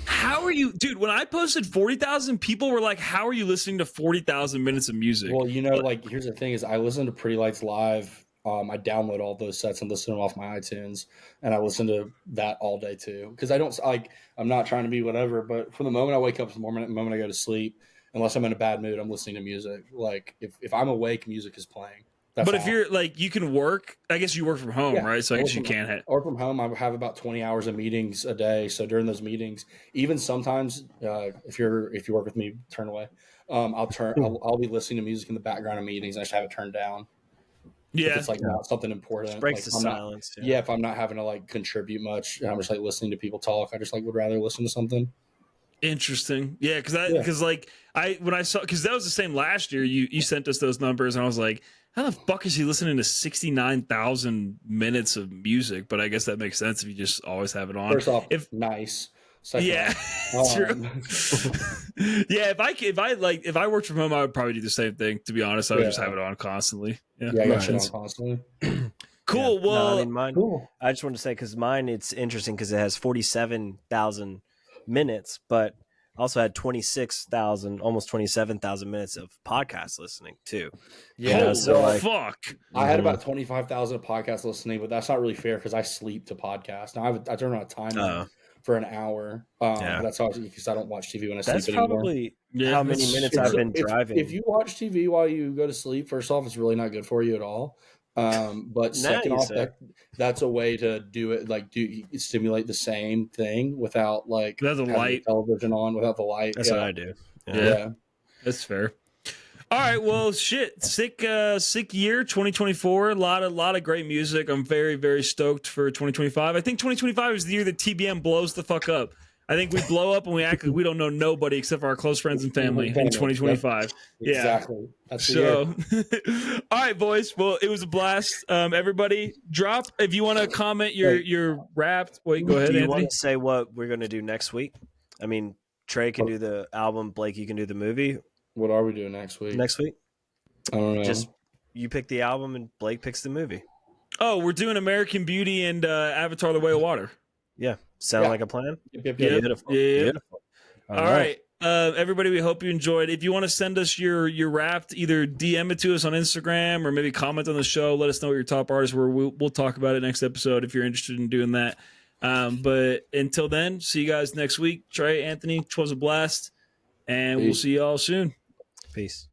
Speaker 1: How are you, dude? When I posted 40,000, people were like, "How are you listening to 40,000 minutes of music?"
Speaker 2: Well, like here's the thing: is I listen to Pretty Lights live. I download all those sets and listen to them off my iTunes, and I listen to that all day too. Because I don't like, I'm not trying to be whatever, but from the moment I wake up to the moment I go to sleep, unless I'm in a bad mood, I'm listening to music. Like if I'm awake, music is playing.
Speaker 1: But if you're like, you can work, I guess you work from home, right? So I guess you can't hit.
Speaker 2: Or from home, I have about 20 hours of meetings a day. So during those meetings, even sometimes, if you work with me, turn away. I'll be listening to music in the background of meetings. I just have it turned down.
Speaker 1: Yeah,
Speaker 2: if it's like not something important.
Speaker 3: Just breaks
Speaker 2: like,
Speaker 3: the silence.
Speaker 2: If I'm not having to like contribute much, and I'm just like listening to people talk, I just like would rather listen to something.
Speaker 1: Interesting. Yeah, because like when I saw, because that was the same last year. You sent us those numbers, and I was like, how the fuck is he listening to 69,000 minutes of music? But I guess that makes sense if you just always have it on.
Speaker 2: First off, nice. Second off,
Speaker 1: true. Yeah, if I worked from home, I would probably do the same thing. To be honest, I would just have it on constantly.
Speaker 2: Yeah, I got shit on constantly.
Speaker 1: Cool.
Speaker 3: Yeah.
Speaker 1: Well,
Speaker 3: no, I mean, mine.
Speaker 2: Cool.
Speaker 3: I just want to say because mine, it's interesting because it has 47,000 minutes, but also had 26,000, almost 27,000 minutes of podcast listening too.
Speaker 2: Yeah,
Speaker 1: so like, fuck.
Speaker 2: I had about 25,000 of podcast listening, but that's not really fair because I sleep to podcasts. Now I turn on a timer for an hour. That's always because I don't watch TV when I sleep.
Speaker 3: That's probably how many minutes I've been driving.
Speaker 2: If you watch TV while you go to sleep, first off, it's really not good for you at all. But second off, that's a way to do it. Like stimulate the same thing without like
Speaker 1: without the light
Speaker 2: television on, without the light.
Speaker 3: That's what I do.
Speaker 1: Yeah, that's fair. All right, well, shit, sick year 2024. A lot of great music. I'm very, very stoked for 2025. I think 2025 is the year that TBM blows the fuck up. I think we blow up and we act like we don't know nobody except for our close friends and family in 2025.
Speaker 2: Exactly. That's
Speaker 1: so. All right, boys. Well, it was a blast. Everybody, drop if you want to comment your wrapped. Wait, go ahead.
Speaker 3: Do you
Speaker 1: Anthony?
Speaker 3: want to say what we're going to do next week? I mean, Trey can do the album. Blake, you can do the movie.
Speaker 2: What are we doing next week? I don't know.
Speaker 3: Just you pick the album and Blake picks the movie.
Speaker 1: Oh, we're doing American Beauty and Avatar: The Way of Water.
Speaker 3: Yeah. Sound like a plan?
Speaker 1: Yep.
Speaker 3: Beautiful.
Speaker 1: Yeah.
Speaker 3: Beautiful.
Speaker 1: All right. Everybody, we hope you enjoyed. If you want to send us your wrapped, either DM it to us on Instagram or maybe comment on the show. Let us know what your top artists were. We'll talk about it next episode if you're interested in doing that. But until then, see you guys next week. Trey, Anthony, 'twas a blast. And we'll see you all soon.
Speaker 3: Peace.